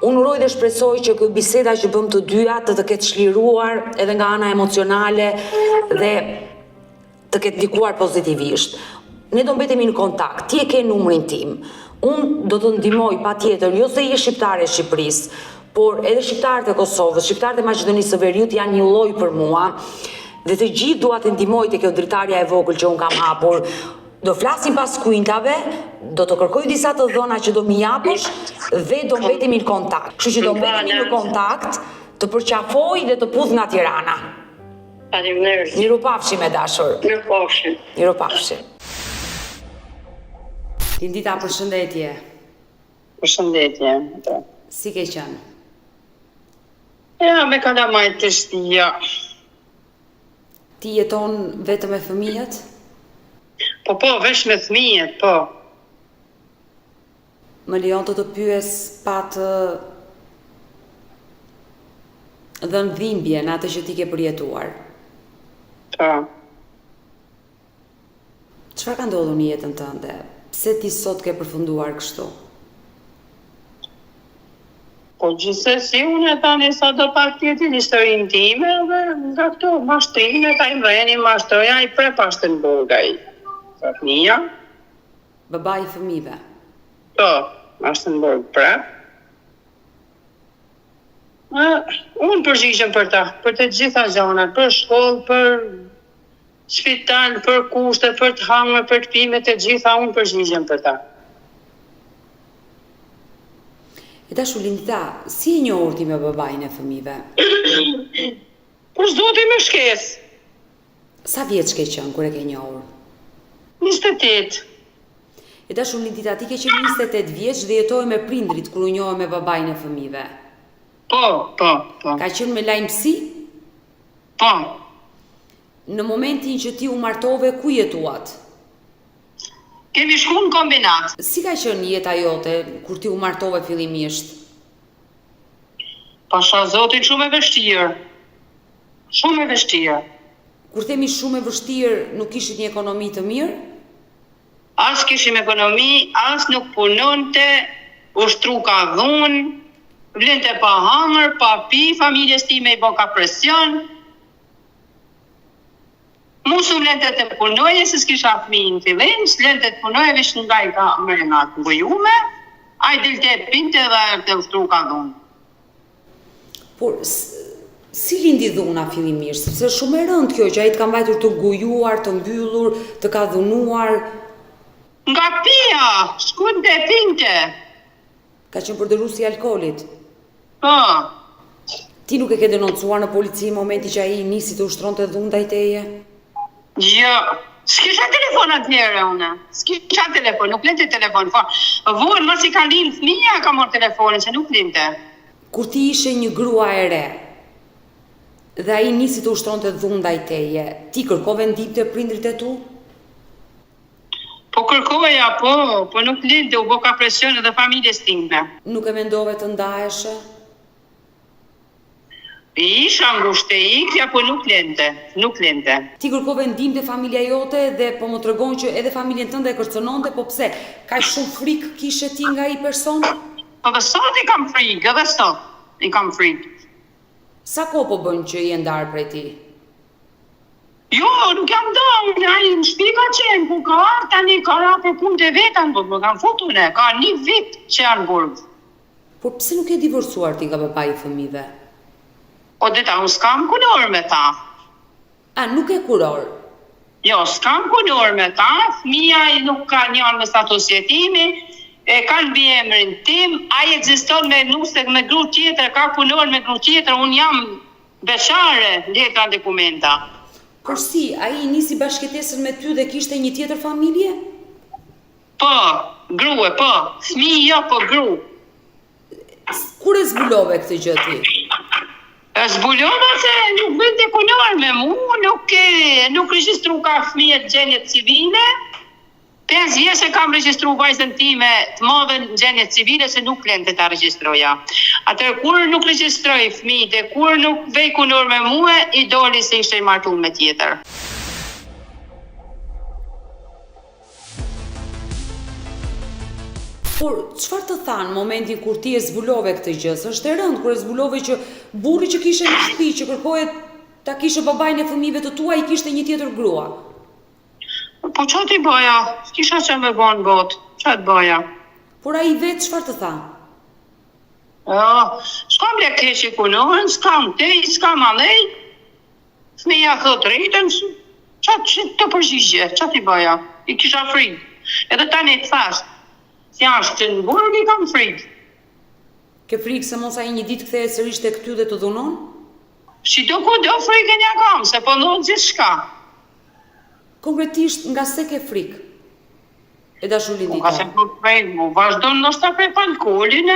S2: Unë uroj dhe shpresoj që kjo biseda që bëm të dyja të ketë çliruar edhe nga ana emocionale dhe të ketë ndikuar pozitivisht. Ne do mbetemi në kontakt, ti e ke numrin tim. Unë do të ndihmoj patjetër, jo se je shqiptare e Shqipërisë, por edhe shqiptarët e Kosovës, shqiptarët e Maqedonisë së Veriut janë një lloj për mua, dhe të gjithë dua të ndihmoj te kjo dritarja e vogël që unë kam hapur. Do flasim pas kuintave, do të kërkoj disa të dhëna që do mi japësh dhe do mbetemi në kontakt. Kështu që do mbetemi në kontakt, të përqafoj dhe të pudh nga Tirana.
S1: Faleminderit.
S2: Mirupafshim e dashur.
S1: Mirupafshim.
S2: Mirupafshim. Lindita, përshëndetje.
S3: Përshëndetje.
S2: Si ke qenë?
S3: Ja, me kalamajt të shtija.
S2: Ti jeton vetëm me fëmijët?
S3: Po, vesh me fëmijët, po.
S2: Më lejon të pyes pa të dhënë dhimbje në atë që ti ke përjetuar.
S3: Po.
S2: Çfarë ka ndodhur në jetën tënde? Pse ti sot ke përfunduar kështu?
S3: Po gjithsesi, unë e tani sa do pak tjetin historinë time dhe nga këto mashtrime ta i mreni mashtroja i prepashtën burgaj. Fëmija.
S2: Baba i fëmijëve.
S3: Po, mashtën burg prep. Unë përgjigjem për ta, për të gjitha gjanat, për shkollë, për spital, për kushte, për të hangër, për të pime, të gjitha unë përgjigjem për ta.
S2: E dashur Lindita, si e njohur ti me babain e fëmijëve?
S3: Por s'do ti me shkes.
S2: Sa vjeç ke qenë kur e ke njohur?
S3: 28.
S2: E dashur Lindita, ti ke qenë 28 vjeç dhe jetoje me prindrit kur u njohë me babain e fëmijëve.
S3: Po.
S2: Ka qenë me lajmësi?
S3: Po.
S2: Në momentin që ti u martove, ku jetuat?
S3: Kemi shku në kombinat.
S2: Si ka qenë jeta jote kur ti u martove fillimisht?
S3: Pasha zotin shumë e vështirë. Shumë e vështirë.
S2: Kur themi shumë e vështirë, nuk kishit një ekonomi të mirë?
S3: As kishim ekonomi, as nuk punonte, ushtru ka dhunë, vlente pa hamër, pa pi, familjes time i boka presion. Musu vlente të punoje, se s'kisha fëmijë në fillim, s'lente të punoje, vish nga i ka mërëna të mbujume, a i dilte e pinte dhe të ushtru ka dhunë.
S2: Por, si lindi dhuna fillimisht? Sepse shumë e rëndë kjo që ai të ka mbajtur të gujuar, të mbyllur, të ka dhunuar.
S3: Nga pia, shkun të pinte.
S2: Ka qenë përdorësi i alkoolit.
S3: Po.
S2: Ti nuk e ke denoncuar në polici në momenti që ai nisi të ushtronte dhunë ndaj teje?
S3: Jo, s'kisha telefon atëherë une. S'kisha telefon, nuk lente telefon. Vuën mos i ka lind fëmija ka marrë telefonin, se nuk linte.
S2: Kur ti ishe një grua e re dhe ai nisi të ushtronte dhunë ndaj teje, ti kërkove ndihmë te prindrit e tu?
S3: Po kërkoja, po nuk linte, u boka presion edhe familjes time.
S2: Nuk e mendove të ndaheshe?
S3: Isha ngushte ikja, po nuk lente.
S2: Ti kërkove ndihmë te familja jote dhe po më tregon që edhe familjen tënde e kërcënonte, po pse? Ka shumë frikë kishe ti nga ai person?
S3: Po dhe sot i kam frikë, edhe sot i kam frikë.
S2: Sa kohë po bën që je ndarë prej ti?
S3: Jo, nuk jam dorë, ai në shtëpi ka qenë, ku ka ardhur tani ka ra për punë të veta në burg, më kanë futur ne, ka 1 vit që janë në burg.
S2: Por pse nuk je divorcuar ti nga babai i fëmijëve?
S3: O dita, unë s'kam kunor me ta.
S2: A, nuk e kuror?
S3: Jo, s'kam kunor me ta, fëmia i nuk ka njën me status jetimi, e kanë biemrin tim, ai ekziston me nuse me gru tjetër, ka kunor me gru tjetër, unë jam beqare, letra dokumenta.
S2: Por si, ai nisi bashkëtesën me ty dhe kishte një tjetër familje?
S3: Po, grue, po, fëmijë jo, po gru.
S2: Kur e zbulove këtë gjë ti?
S3: Zbulova se nuk bënte kunor me mu, nuk regjistru ka fëmijët gjenjet civile. 5 vjeç e kam regjistru vajzën time të madhe në gjenjet civile se nuk lente ta regjistroja. Atëherë kur nuk regjistroj fëmijët e kur nuk vej kunor me mua, i doli se ishte i martuar me tjetër.
S2: Por, çfarë të thanë momentin kur ti e zbulove këtë gjë? Është e rëndë kur e zbulove që burri që kishe në shtëpi, që kërkohet ta kishe babain e fëmijëve të tua, i kishte një tjetër grua.
S3: Po qa t'i bëja? Kisha që me bënë botë, qa t'bëja?
S2: Por ai vetë çfarë të tha?
S3: S'kam le keqi kunorën, s'kam tej, s'kam anej. Fëmija thot rritën, qa të përgjigje, qa t'i bëja? I kisha frikë. Edhe tani të thash, si ashtë në burg i kam frikë.
S2: Ke frikë se mos ai një ditë kthehet sërish tek ty dhe të dhunon?
S3: Si do ku do frikën ja kam, se po ndodh gjithçka.
S2: Konkretisht nga se ke frikë? E dashur Lindita.
S3: Ka se për frikë, mu vazhdon ndoshta prej alkoolin,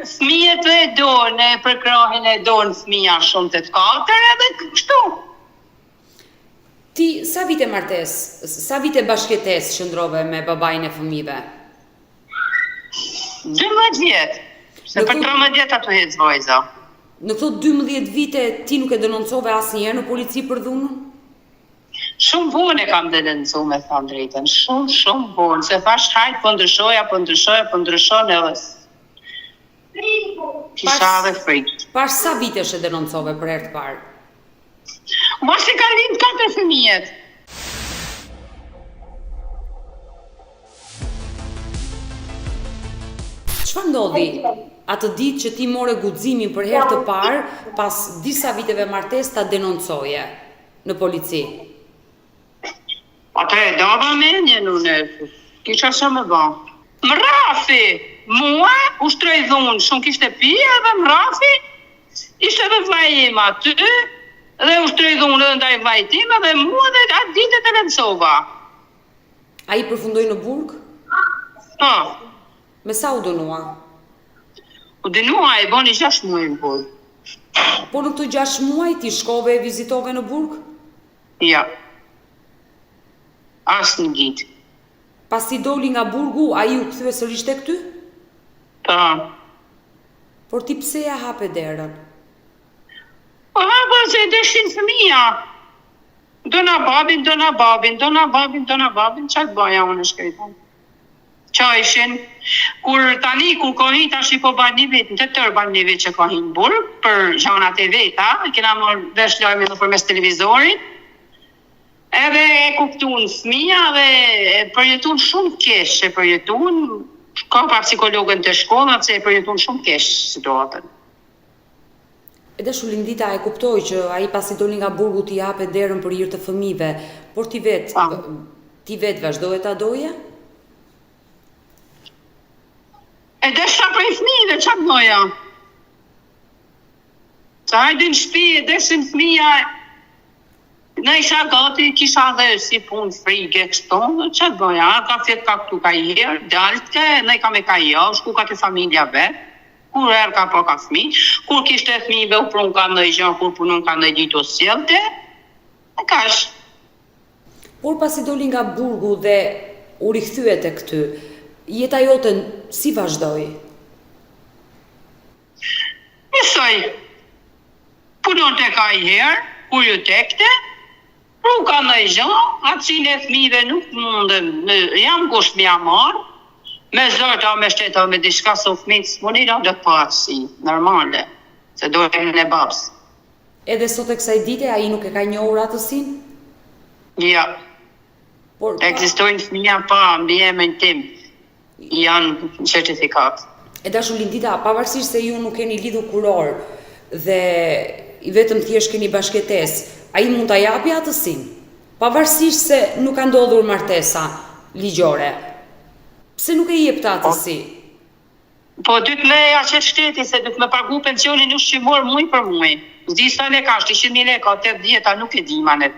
S3: fëmijët e donë, për krahin e donë fëmija shumë të katër edhe kështu.
S2: Ti sa vite martesë, sa vite bashkëtesë qëndrove me babain e fëmijëve?
S3: 12 vjetë, se për 13 vjetë ato hecë vajza.
S2: Në këto 12 vite ti nuk e denoncove asnjëherë në polici për dhunën?
S3: Shumë vonë e kam denoncu me thënë drejtën, shumë vonë, se thash hajt po ndryshoja edhe kisha dhe frikë.
S2: Pas sa vitesh e denoncove për herë të parë?
S3: Mos e kanë lind 4 fëmijët.
S2: Çfarë ndodhi atë ditë që ti more guximin për herë të parë, pas disa viteve martesë ta denoncoje në polici?
S3: Ata e dava mendjen unë, kisha që me ba. Mrafi, mua, ushtroj dhunë, shumë kishte pija dhe mrafi, ishte dhe vllai im aty, dhe ushtroj dhunë edhe ndaj vllait tim dhe mua dhe atë ditë e denonsova.
S2: Ai përfundoi në burg?
S3: Po.
S2: Me sa u dënua?
S3: U dënua e boni 6 muaj në burg.
S2: Po në këto 6 muaj ti shkove e vizitove në burg?
S3: Ja. Asë në gjitë.
S2: Pas ti doli nga burgu, ai u kthye sërish tek ty?
S3: Po.
S2: Por ti pse ja hape derën?
S3: Po hapa se deshin fëmija. Dona babin, qa të baja unë shkejton? Qa ishin? Kur kohin tash i po ban një vit, në të tërë ban një vit që kohin burg, për gjanat e veta, kena morë vesh lojme në përmes televizorit, edhe e kuptun fëmija dhe e përjetun shumë kesh, ka pa psikologën të shkollat se e përjetun shumë kesh situatën.
S2: E dashur Lindita, e kuptoj që ai pasi doli nga burgu t'i jape derën për hir të fëmijëve, por ti vet vazhdoje ta doje?
S3: E desha prej fëmijëve, qa të doja? Sa hajde në shtëpi, e deshin fëmija. Në isha gati, kisha dhe si pun frike kështu, që të bëja, ka fjet ka këtu ka herë, daltke, në i ka me ka shku ka të familja vetë, kur erë ka po ka fëmi, kur kishte fëmijëve u prun ka në i gjën, kur punun ka në i ditë o sjelte, e kash.
S2: Por pasi doli nga burgu dhe u rikthyet e këty, jeta jote si vazhdoi?
S3: Njësoj, punon të ka i herë, kur ju tekte, nuk ka në i gjë, atë cilë e fëmijëve nuk mundën, jam kusht m'ja marë, Me zërta, me shteta, me diçka së fëmijët s'munira do të patësi, normale, se dojnë e babës.
S2: Edhe sot e kësaj dite, ai nuk e ka njohur atësin?
S3: Ja,
S2: Por
S3: ekzistojnë fëmija pa mbi emrin tim, janë certifikat.
S2: e dashur Lindita, pavarësisht se ju nuk keni lidhur kuror dhe vetëm thjesht keni bashkëtesë, ai mund ta japi atësin, pavarësisht se nuk ka ndodhur martesa ligjore. Pse nuk e jep të atësi?
S3: Po dy të leja që shteti se du të me pagu pensionin ushqimor muj për muj. Zdi sa le ka, 100.000 leka, 80 nuk e di manet.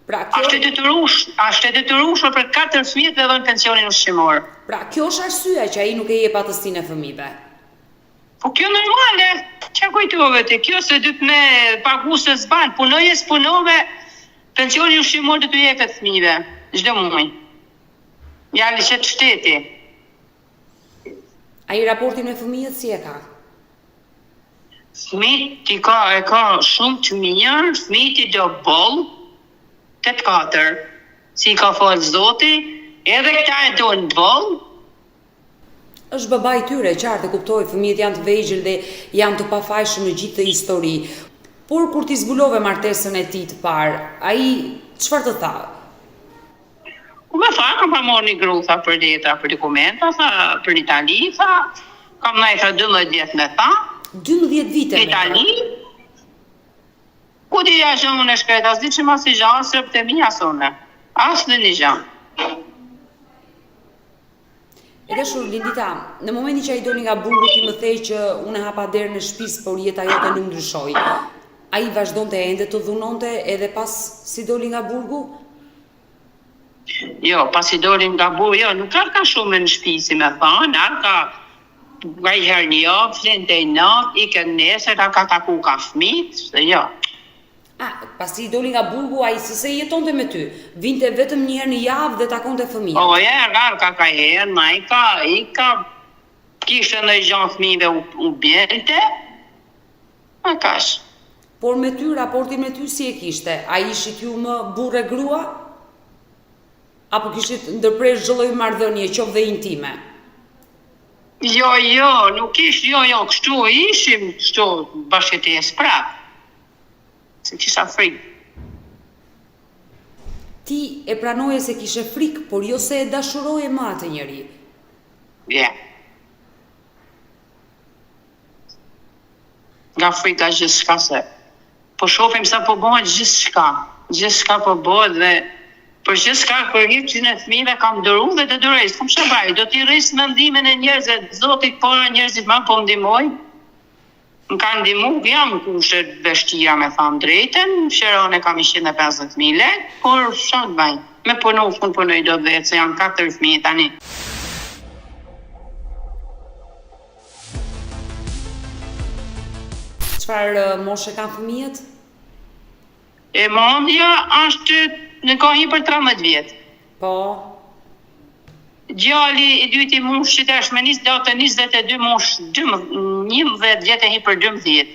S2: Pra kjo
S3: Ashtë e detyrushme për 4 fëmijët dhe dhënë pensionin ushqimor.
S2: Pra kjo është arsyeja që ai nuk e jep atësinë e fëmijëve.
S3: Po kjo normale, që kujtove ti, kjo se du të me pagu se zban, punoje s'punove, pensionin ushqimor dhe të jepet fëmijëve, çdo muj. Jali që të shteti.
S2: Ai raportin me fëmijët si e ka?
S3: Fëmijët e ka shumë të mirë, fëmijët i do boll, 8-4, si ka falë zoti, edhe këta e do në boll.
S2: Është baba i tyre, qartë e kuptoj, fëmijët janë të vegjël dhe janë të pafajshëm në gjithë të histori. Por kur ti zbulove martesën e tij të parë, ai çfarë të tha?
S3: Ku me tha, kam pa morë një gru, tha, për letra, për dokumenta, tha, për Itali, tha, kam najta 12 vjetë me tha.
S2: 12 vite me
S3: Itali? Ku ti ja shumë në shkret, as di që ma si gjanë, së rëpë të mi asone. As dhe një gjanë.
S2: E dashur Lindita, në momentin që ai doli nga burgu ti më thej që unë e hapa derën e shtëpisë, por jeta jote nuk ndryshoi. Ai vazhdonte ende të dhunonte edhe pas si doli nga burgu?
S3: Jo, pasi dolim nga burgu, jo, nuk ka shumë në shtëpi, si me thonë, ka nga i herë një javë, flinte i natë, i kënë nesër, ka taku ka fëmijët, dhe jo.
S2: Pasi doli nga burgu, ai se jetonte me ty, vinte vetëm një herë në javë dhe takonte fëmijët.
S3: O, ka herë, ma i ka kishte në i gjanë fëmijëve u bjente, ma kash.
S2: Por me ty, raportin me ty si e kishte? A ishit ju më burre grua? Apo kishit ndërpresh çdo lloj marrëdhënie, qoftë dhe intime?
S3: Jo, nuk ish, kështu ishim, kështu bashkëtesë prapë. Se kisha frikë.
S2: Ti e pranoje se kishe frikë, por jo se e dashuroje më atë njeri.
S3: Nga frika gjithçka se. Po shohim sa po bëhet gjithçka po bëhet dhe për gjithçka për hirçin e fëmijëve kam dëruar dhe të dërej. S'kam shërbaj, do t'i rris mendimin e njerëzve, Zoti para njerëzit më po ndihmoj. Më kanë ndihmu, jam kushe vështira me thamë drejten, shëron e kam 150.000 lekë, por shatë baj, me punoj do dhe, se janë 4 fëmijë tani.
S2: Çfarë moshe kanë fëmijët?
S3: E mondja është në kohë për 13 vjetë.
S2: Po.
S3: Djali i dyti mosh që tash me 22 mosh 11 vjetë e hi për 12.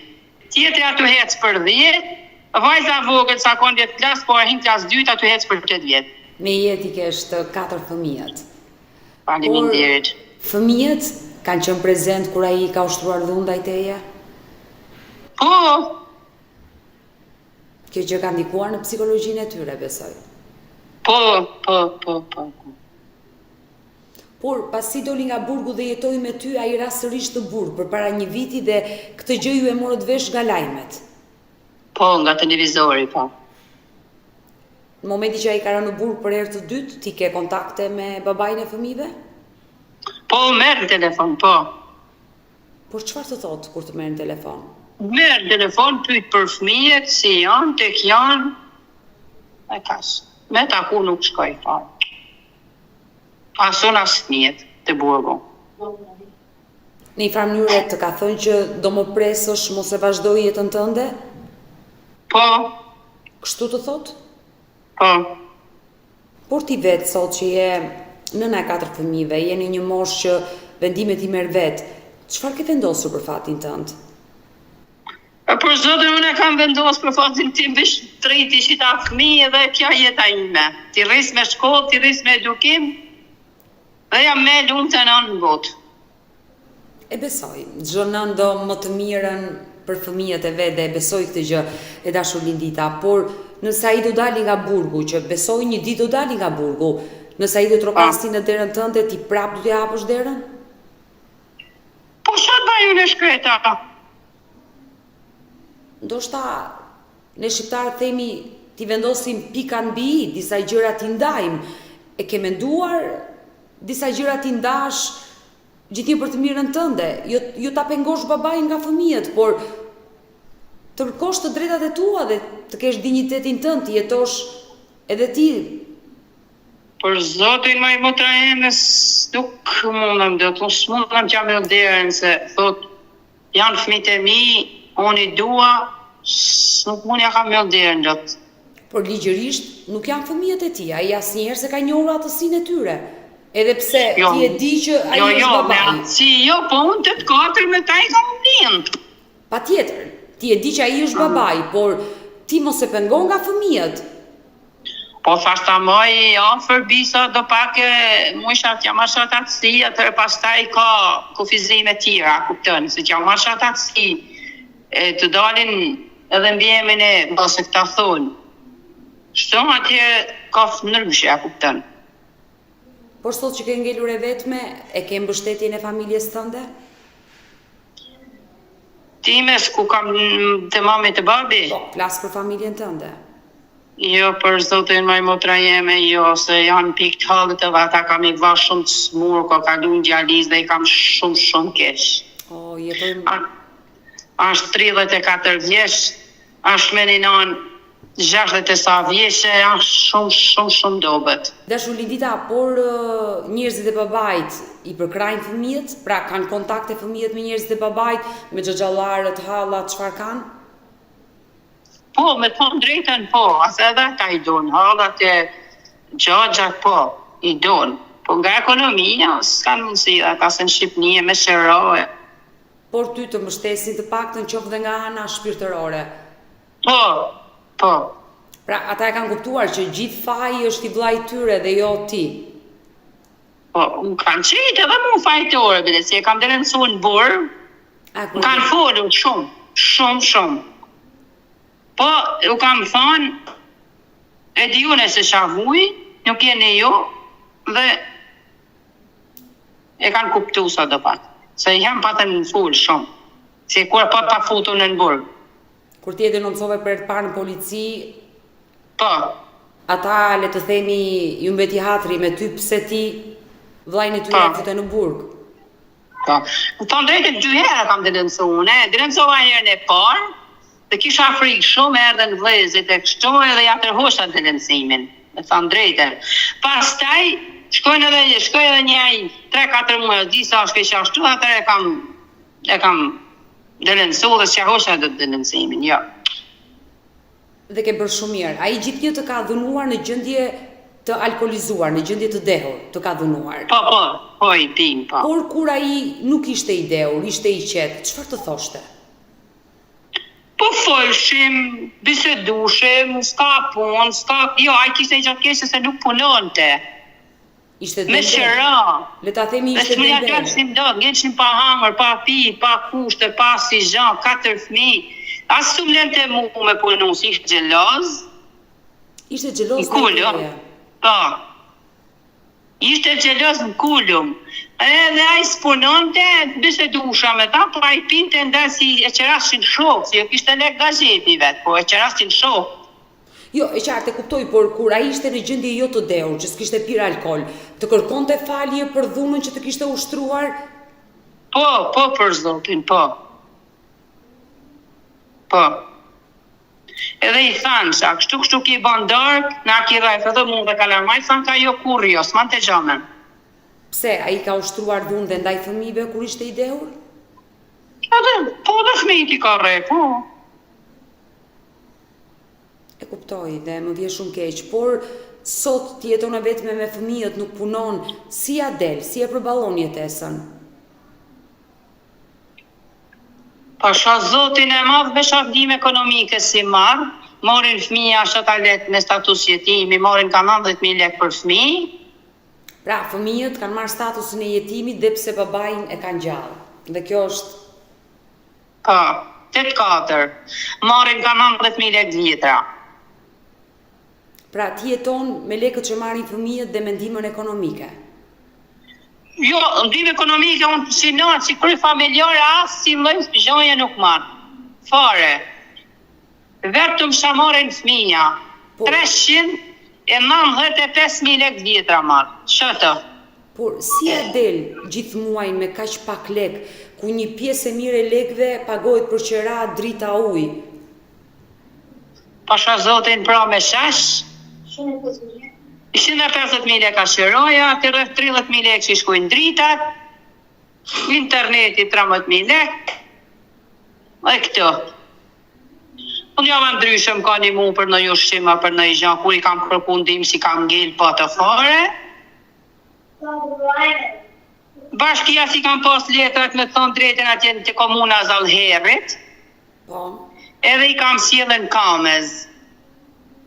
S3: Tjetri aty hec për 10, vajza vogël sa kon vjetë klas, por hin klas 2 aty hec për 8 vjetë.
S2: Me jetë i kesh të 4 fëmijët.
S3: Faleminderit.
S2: Fëmijët kanë qenë prezent kur ai ka ushtruar dhunë ndaj teje?
S3: Po.
S2: Kjo gjë ka ndikuar në psikologjinë e tyre, besoj.
S3: Po.
S2: Por pasi doli nga burgu dhe jetoi me ty, ai ra sërish të burg përpara një viti dhe këtë gjë ju e morët vesh nga lajmet.
S3: Po, nga televizori, po.
S2: Në momenti që ai ka rënë në burg për herë të dytë, ti ke kontakte me babain e fëmijëve?
S3: Po, merr në telefon, po.
S2: Por çfarë të thotë kur të merr në telefon?
S3: Merr në telefon, pyet për fëmijët, si janë, tek janë. E kash. Me taku nuk shkoj fare. Ason as fëmijët të burgu.
S2: Në një farë mënyrë të ka thënë që do më presësh mos e vazhdoj jetën tënde?
S3: Po.
S2: Kështu të thotë?
S3: Po.
S2: Por ti vetë sot që je nëna e 4 fëmijëve, je në një moshë që vendimet i merr vetë, çfarë ke vendosur për fatin tënd?
S3: Për zotin unë e kam vendosur për fatin tim veç treti shita fëmijë dhe kjo jeta ime. Ti rris me shkollë, ti rris me edukim, Dhe jam me lumtë në botë.
S2: E besoj, çdo nën do më të mirën për fëmijët e vet dhe e besoj këtë gjë e dashur Lindita, por nëse ai do dali nga burgu, që besoj një ditë do dali nga burgu, nëse ai do trokasti në derën tënde, ti prap do t'i hapësh derën?
S3: Po çfarë bëj unë shkreta?
S2: Ndoshta ne shqiptarët themi ti vendosim pika në bi, disa gjëra t'i ndajmë. E ke menduar disa gjëra t'i ndash gjithë për të mirën tënde, jo ta pengosh babain nga fëmijët, por të kërkosh të drejtat e tua dhe të kesh dinjitetin tënd, të jetosh edhe ti.
S3: Për zotin më i motra eme, nuk mundëm dhe, s'mundëm që me derën, se thot, janë fëmijët e mi, unë i dua, nuk mund ja kam me derën gjëtë.
S2: Por ligjërisht nuk janë fëmijët e ti, ai asnjëherë se ka njohur atësinë e tyre. Edhe pse ti e di që ai është babai.
S3: Po unë të katër me ta i kam blind.
S2: Patjetër, ti e di që ai është babai, por ti mos e pengon nga fëmijët.
S3: Po thash ta moj afër bisa do pak mu isha t'ja marrë atësi, atëherë pastaj ka kufizime tjera, kupton, se t'ja marrë atësi, të dalin edhe mbjemin e ose këta thonë. Shto atje ka ndryshe, kupton.
S2: Por sot që ke ngelur e vetme, e ke mbështetjen e familjes tënde?
S3: Times ku kam të mami të babi?
S2: Po, flas për familjen tënde.
S3: Jo, për zotin më i motra jeme, jo, se janë pikë të hallit edhe ata kam i vash shumë të smur, ka kalu në gjaliz dhe i kam shumë kesh.
S2: O, jetojmë...
S3: Ashtë 34 vjeç, ashtë me një nanë 60 e sa vjeqe, ashtë shumë dobet.
S2: Dashur Lindita, por njerëzit e babait i përkrajnë fëmijët, pra kanë kontakte fëmijët me njerëzit e babait, me xhaxhallarët, hallat, çfarë kanë?
S3: Po, me thonë drejten po, asë edhe ata i donë, hallat e xhaxhat po, i donë. Po nga ekonomia, s'kanë mundësi dhe ata se në Shqipëni e me shëroje.
S2: Por ty të mbështesin të paktën qoftë dhe nga ana shpirtërore.
S3: Po.
S2: Pra, ata e kanë kuptuar që gjithë faji është i vllait tyre dhe jo ti.
S3: Po, unë kanë qitë edhe mu fajtore, bile, si e kam dhe nësu në burë, kanë folur shumë. Po, u kam thonë, e di une se shavuj, nuk jeni jo, dhe e kanë kuptu sa do pak. Se jam patën në full shumë, si kur pa futu në burë.
S2: Kur ti e denoncove për të parë në polici,
S3: po.
S2: Ata le të themi ju mbeti hatri me ty pse ti vllajën e tyre e fute në burg.
S3: Po. Thonë drejtë 2 herë kam denoncuar, denoncova herën e parë, dhe kisha frikë shumë erdhen vëllezërit e kështu edhe ja tërhosha denoncimin. Me thonë drejtën. Pastaj shkoj edhe një 3-4 muaj, disa është që ashtu, atëherë e kam denoncu dhe s'ja hosha dhe denoncimin, jo.
S2: Dhe ke bërë shumë mirë. Ai gjithnjë të ka dhunuar në gjendje të alkolizuar, në gjendje të dehur, të ka dhunuar.
S3: Po, i pim, po.
S2: Por kur ai nuk ishte i dehur, ishte i qetë, çfarë të thoshte?
S3: Po folshim, bisedushim, s'ka punë, jo, ai kishte gjatë keqe se nuk punonte.
S2: Ishte
S3: me shëra.
S2: Le ta themi ishte
S3: dendere. Me shëra do, ngelëshim pa hangër, pa pi, pa kushte, pa si zhan, 4 fëmijë. Asë të mlente mu me punu, si ishte gjeloz.
S2: Ishte gjeloz
S3: në kullum. Po. Ishte gjeloz në kullum. Edhe a i s'punonte, bisedusha me ta, po a i pinte nda si e qerashin shok, si e kishte lek nga gjepi vetë, po e qerashin shok.
S2: Jo, e qartë e kuptoj, por kur a ishte në gjendje jo të dehur, që s'kishte pirë alkohol, të kërkonte falje për dhunën që të kishte ushtruar?
S3: Po, për zotin, po. Edhe i thanë, sa kështu ki bandark, na ki rajf edhe mund dhe kalamaj, thanë ka jo kur jo, s'man të gjamen.
S2: Pse, a i ka ushtruar dhunë dhe ndaj fëmijëve kur ishte i dehur?
S3: Po dhe fëmijët i ka rejf, po.
S2: E kuptoj dhe më vje shumë keq, por sot ti jeton e vetme me fëmijët, nuk punon, si a del, si e përballon jetesën?
S3: Pasha zotin e madh me shafdim ekonomike si marë, morin fëmija shatalet me status jetimi, morin ka 90.000 lek për fëmijë.
S2: Pra, fëmijët kanë marrë statusin e jetimit dhe pse babain e kanë gjallë. Dhe kjo është...
S3: Po, 8-4. Marrin ka 19.000 lekë vjetra.
S2: Pra, ti jeton me lekët që marrin fëmijët dhe me ndihmën ekonomike.
S3: Jo, ndihmë ekonomike, unë si natë, si kry familjare, asë si lloj gjoje nuk marrë. Fare. Vetëm që marrin fëmija. 395.000 lekë vjetra marrë. Shëtë.
S2: Por, si e del gjithë muajin me kaq pak lek, ku një pjesë e mirë e lekëve pagohet për qera, drita, ujë?
S3: Pasha zotin pra me shesh, 150.000 lekë qeroja, të rreth 30.000 lekë që shkojnë dritat, interneti 13.000 lekë, e këto. Unë jam ndryshëm ka një mu për në ushqima, për në i gjanë, kur i kam kërkundim si kam ngell pa të fare. Bashkia si kam pas letrat me thonë drejten atje të komuna Zallherit, edhe i kam sjellën kamez.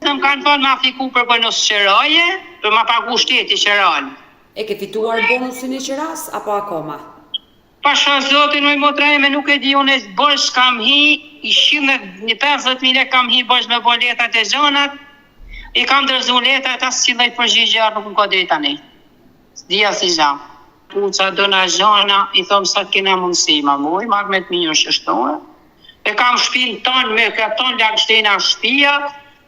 S3: Më kanë thonë ma fiku për bonus qeraje, për ma pagu shteti qeran.
S2: E ke fituar bonusin e qeras, apo akoma?
S3: Pasha zotin oj motra eme nuk e di unë e bësh kam hi, i 150.000 lekë kam hi bësh me bo letrat e gjonat, i kam dërzu letrat asë që dhejt përgjigja nuk më ka dhe tani. Dija si gjanë. Puca dëna gjona, i thomë sa të kena mundësi ma muj, marrë me të minjë shështonë. E kam shpinë tonë me këton lakë shtena shpia,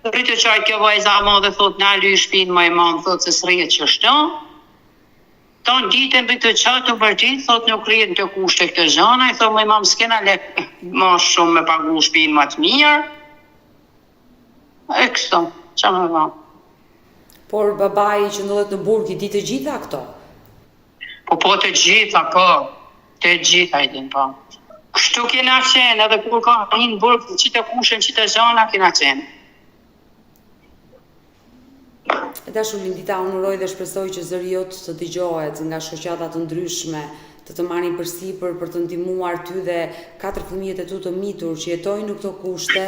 S3: rritë qaj kjo vajza ma dhe thot në aly shpinë ma i mamë, thot se s'rjet që shtonë. Tonë ditën për të qatë të përgjit, thot nuk rritë të kushte këtë gjana, i thot ma i mamë s'kena lekë ma shumë me pagu shpinë ma të mirë. E kështu, që me va.
S2: Por babai që ndodhet në burg i di të gjitha këto?
S3: Po të gjitha, po. Të gjitha i din, po. Kështu kena qenë, edhe kur ka një në burg, që të kushen, që të gjana, kena qenë.
S2: E dashur Lindita, unë uroj dhe shpresoj që zëri jot të dëgjohet nga shoqata të ndryshme, të marrin përsipër për të ndihmuar ty dhe 4 fëmijët e tu të mitur që jetojnë në këto kushte.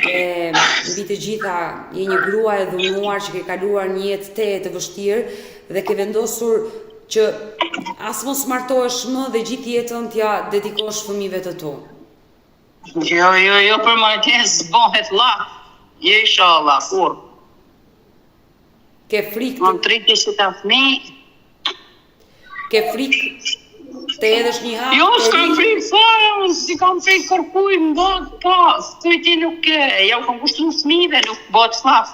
S2: E mbi të gjitha je një grua e dhunuar që ke kaluar një jetë të vështirë dhe ke vendosur që as mos martohesh më dhe gjithë jetën t'ja dedikosh fëmijëve të tu.
S3: Jo, për marrëdhënie bëhet llaf. Inshallah, kur.
S2: Ke frikë?
S3: Më triti si ta fëmijë.
S2: Ke frikë të edhësh një hap?
S3: Jo, s'kam frikë fare, unë si kam frikë kërkuj në botë, po, s'kujti nuk e, ja u kam kushtru fëmijëve, nuk botë flaf.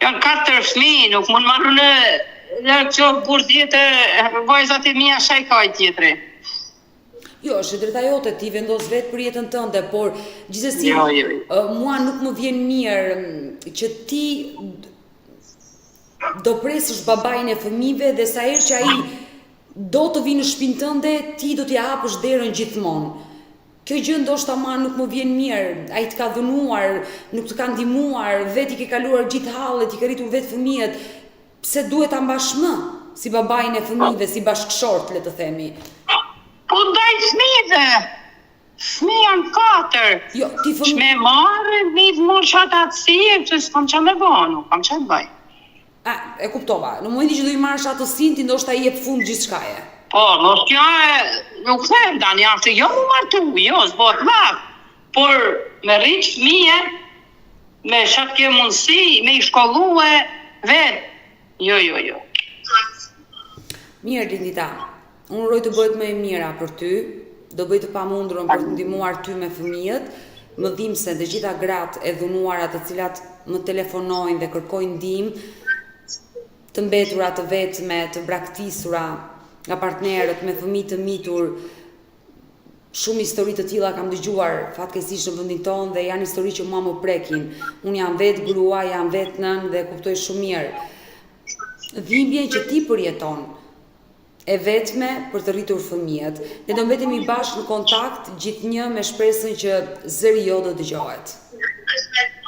S3: Janë 4 fëmijë, nuk mund marru në që burë tjetër, vajzat e mija shaj kaj tjetëri.
S2: Jo, është drejta jote, ti vendos vetë për jetën tënde, por gjithsesi mua nuk më vjen mirë që ti do presësh babain e fëmijëve dhe sa herë që ai do të vinë në shtëpinë tënde, ti do t'i hapësh derën gjithmonë. Kjo gjë ndoshta mua nuk më vjen mirë, ai të ka dhunuar, nuk të ka ndihmuar, vetë i ke kaluar gjithë hallet, i ke rritur vetë fëmijët, pse duhet ta mbash më si babain e fëmijëve, si bashkëshort, le të themi.
S3: Po ndaj fëmijëve. Fëmijë janë 4.
S2: Jo, ti fëmijë.
S3: Me marrë, një morë qatë atësie, që s'kam që me bënu, kam që me bëj.
S2: E kuptova, në momentin që do i marrësh atësinë, ti ndoshta i jep fund gjithçkaje.
S3: Po, mos kjo nuk them tani, ashtë jo mu martu, jo, s'bot laf. Por me rritë fëmije, me qatë ke mundësi, me i shkollue, vetë. Jo.
S2: Mirë, Lindita. Unë uroj të bëhet më e mira për ty, do bëj të pamundurën për të ndihmuar ty me fëmijët, më dhimbë se të gjitha gratë e dhunuara të cilat më telefonojnë dhe kërkojnë ndihmë, të mbetura të vetme, të braktisura nga partnerët me fëmijë të mitur. Shumë histori të tilla kam dëgjuar fatkeqësisht në vendin tonë dhe janë histori që mua më prekin. Unë jam vetë grua, jam vetë nën dhe kuptoj shumë mirë dhimbjen që ti përjeton e vetme për të rritur fëmijët. Ne do mbetemi bashkë në kontakt gjithnjë me shpresën që zëri jo do dëgjohet.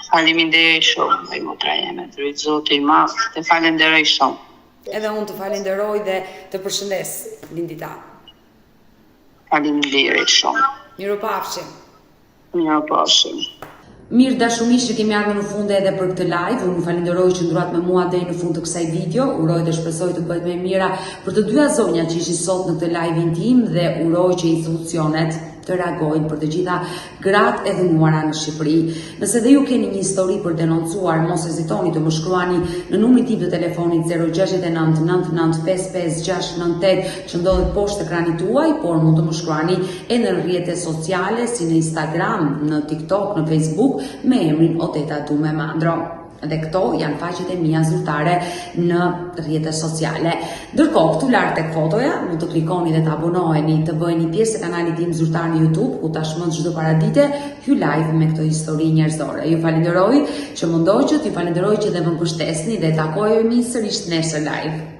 S3: Faleminderit shumë, ai motra jeme, drejt Zotit i Madh, të falenderoj shumë.
S2: Edhe unë të falenderoj dhe të përshëndes, Lindita.
S3: Faleminderit shumë.
S2: Mirupafshim.
S3: Mirupafshim.
S2: Mirë dashumish që kemi ardhur në fund edhe për këtë live. Unë falenderoj që ndurat me mua deri në fund të kësaj video. Uroj dhe shpresoj të bëhet më e mira për të dyja zonjat që ishin sot në këtë live intim dhe uroj që institucionet të reagojnë për të gjitha gratë e dhënuara në Shqipëri. Nëse dhe ju keni një histori për denoncuar, mos hezitoni të më shkruani në numrin tim të telefonit 069 99 55 698 që ndodhet poshtë ekranit tuaj, por mund të më shkruani edhe në rrjetet sociale si në Instagram, në TikTok, në Facebook me emrin Odeta Dume Mandro. Dhe këto janë faqet e mia zyrtare në rrjetet sociale. Ndërkohë, këtu lart tek fotoja, mund të klikoni dhe të abonoheni, të bëheni pjesë e kanalit tim zyrtar në YouTube, ku tashmë çdo paradite hy live me këto histori njerëzore. Ju falenderoj që më ndoqët, ju falenderoj që dhe më mbështesni dhe takohemi sërish nesër live.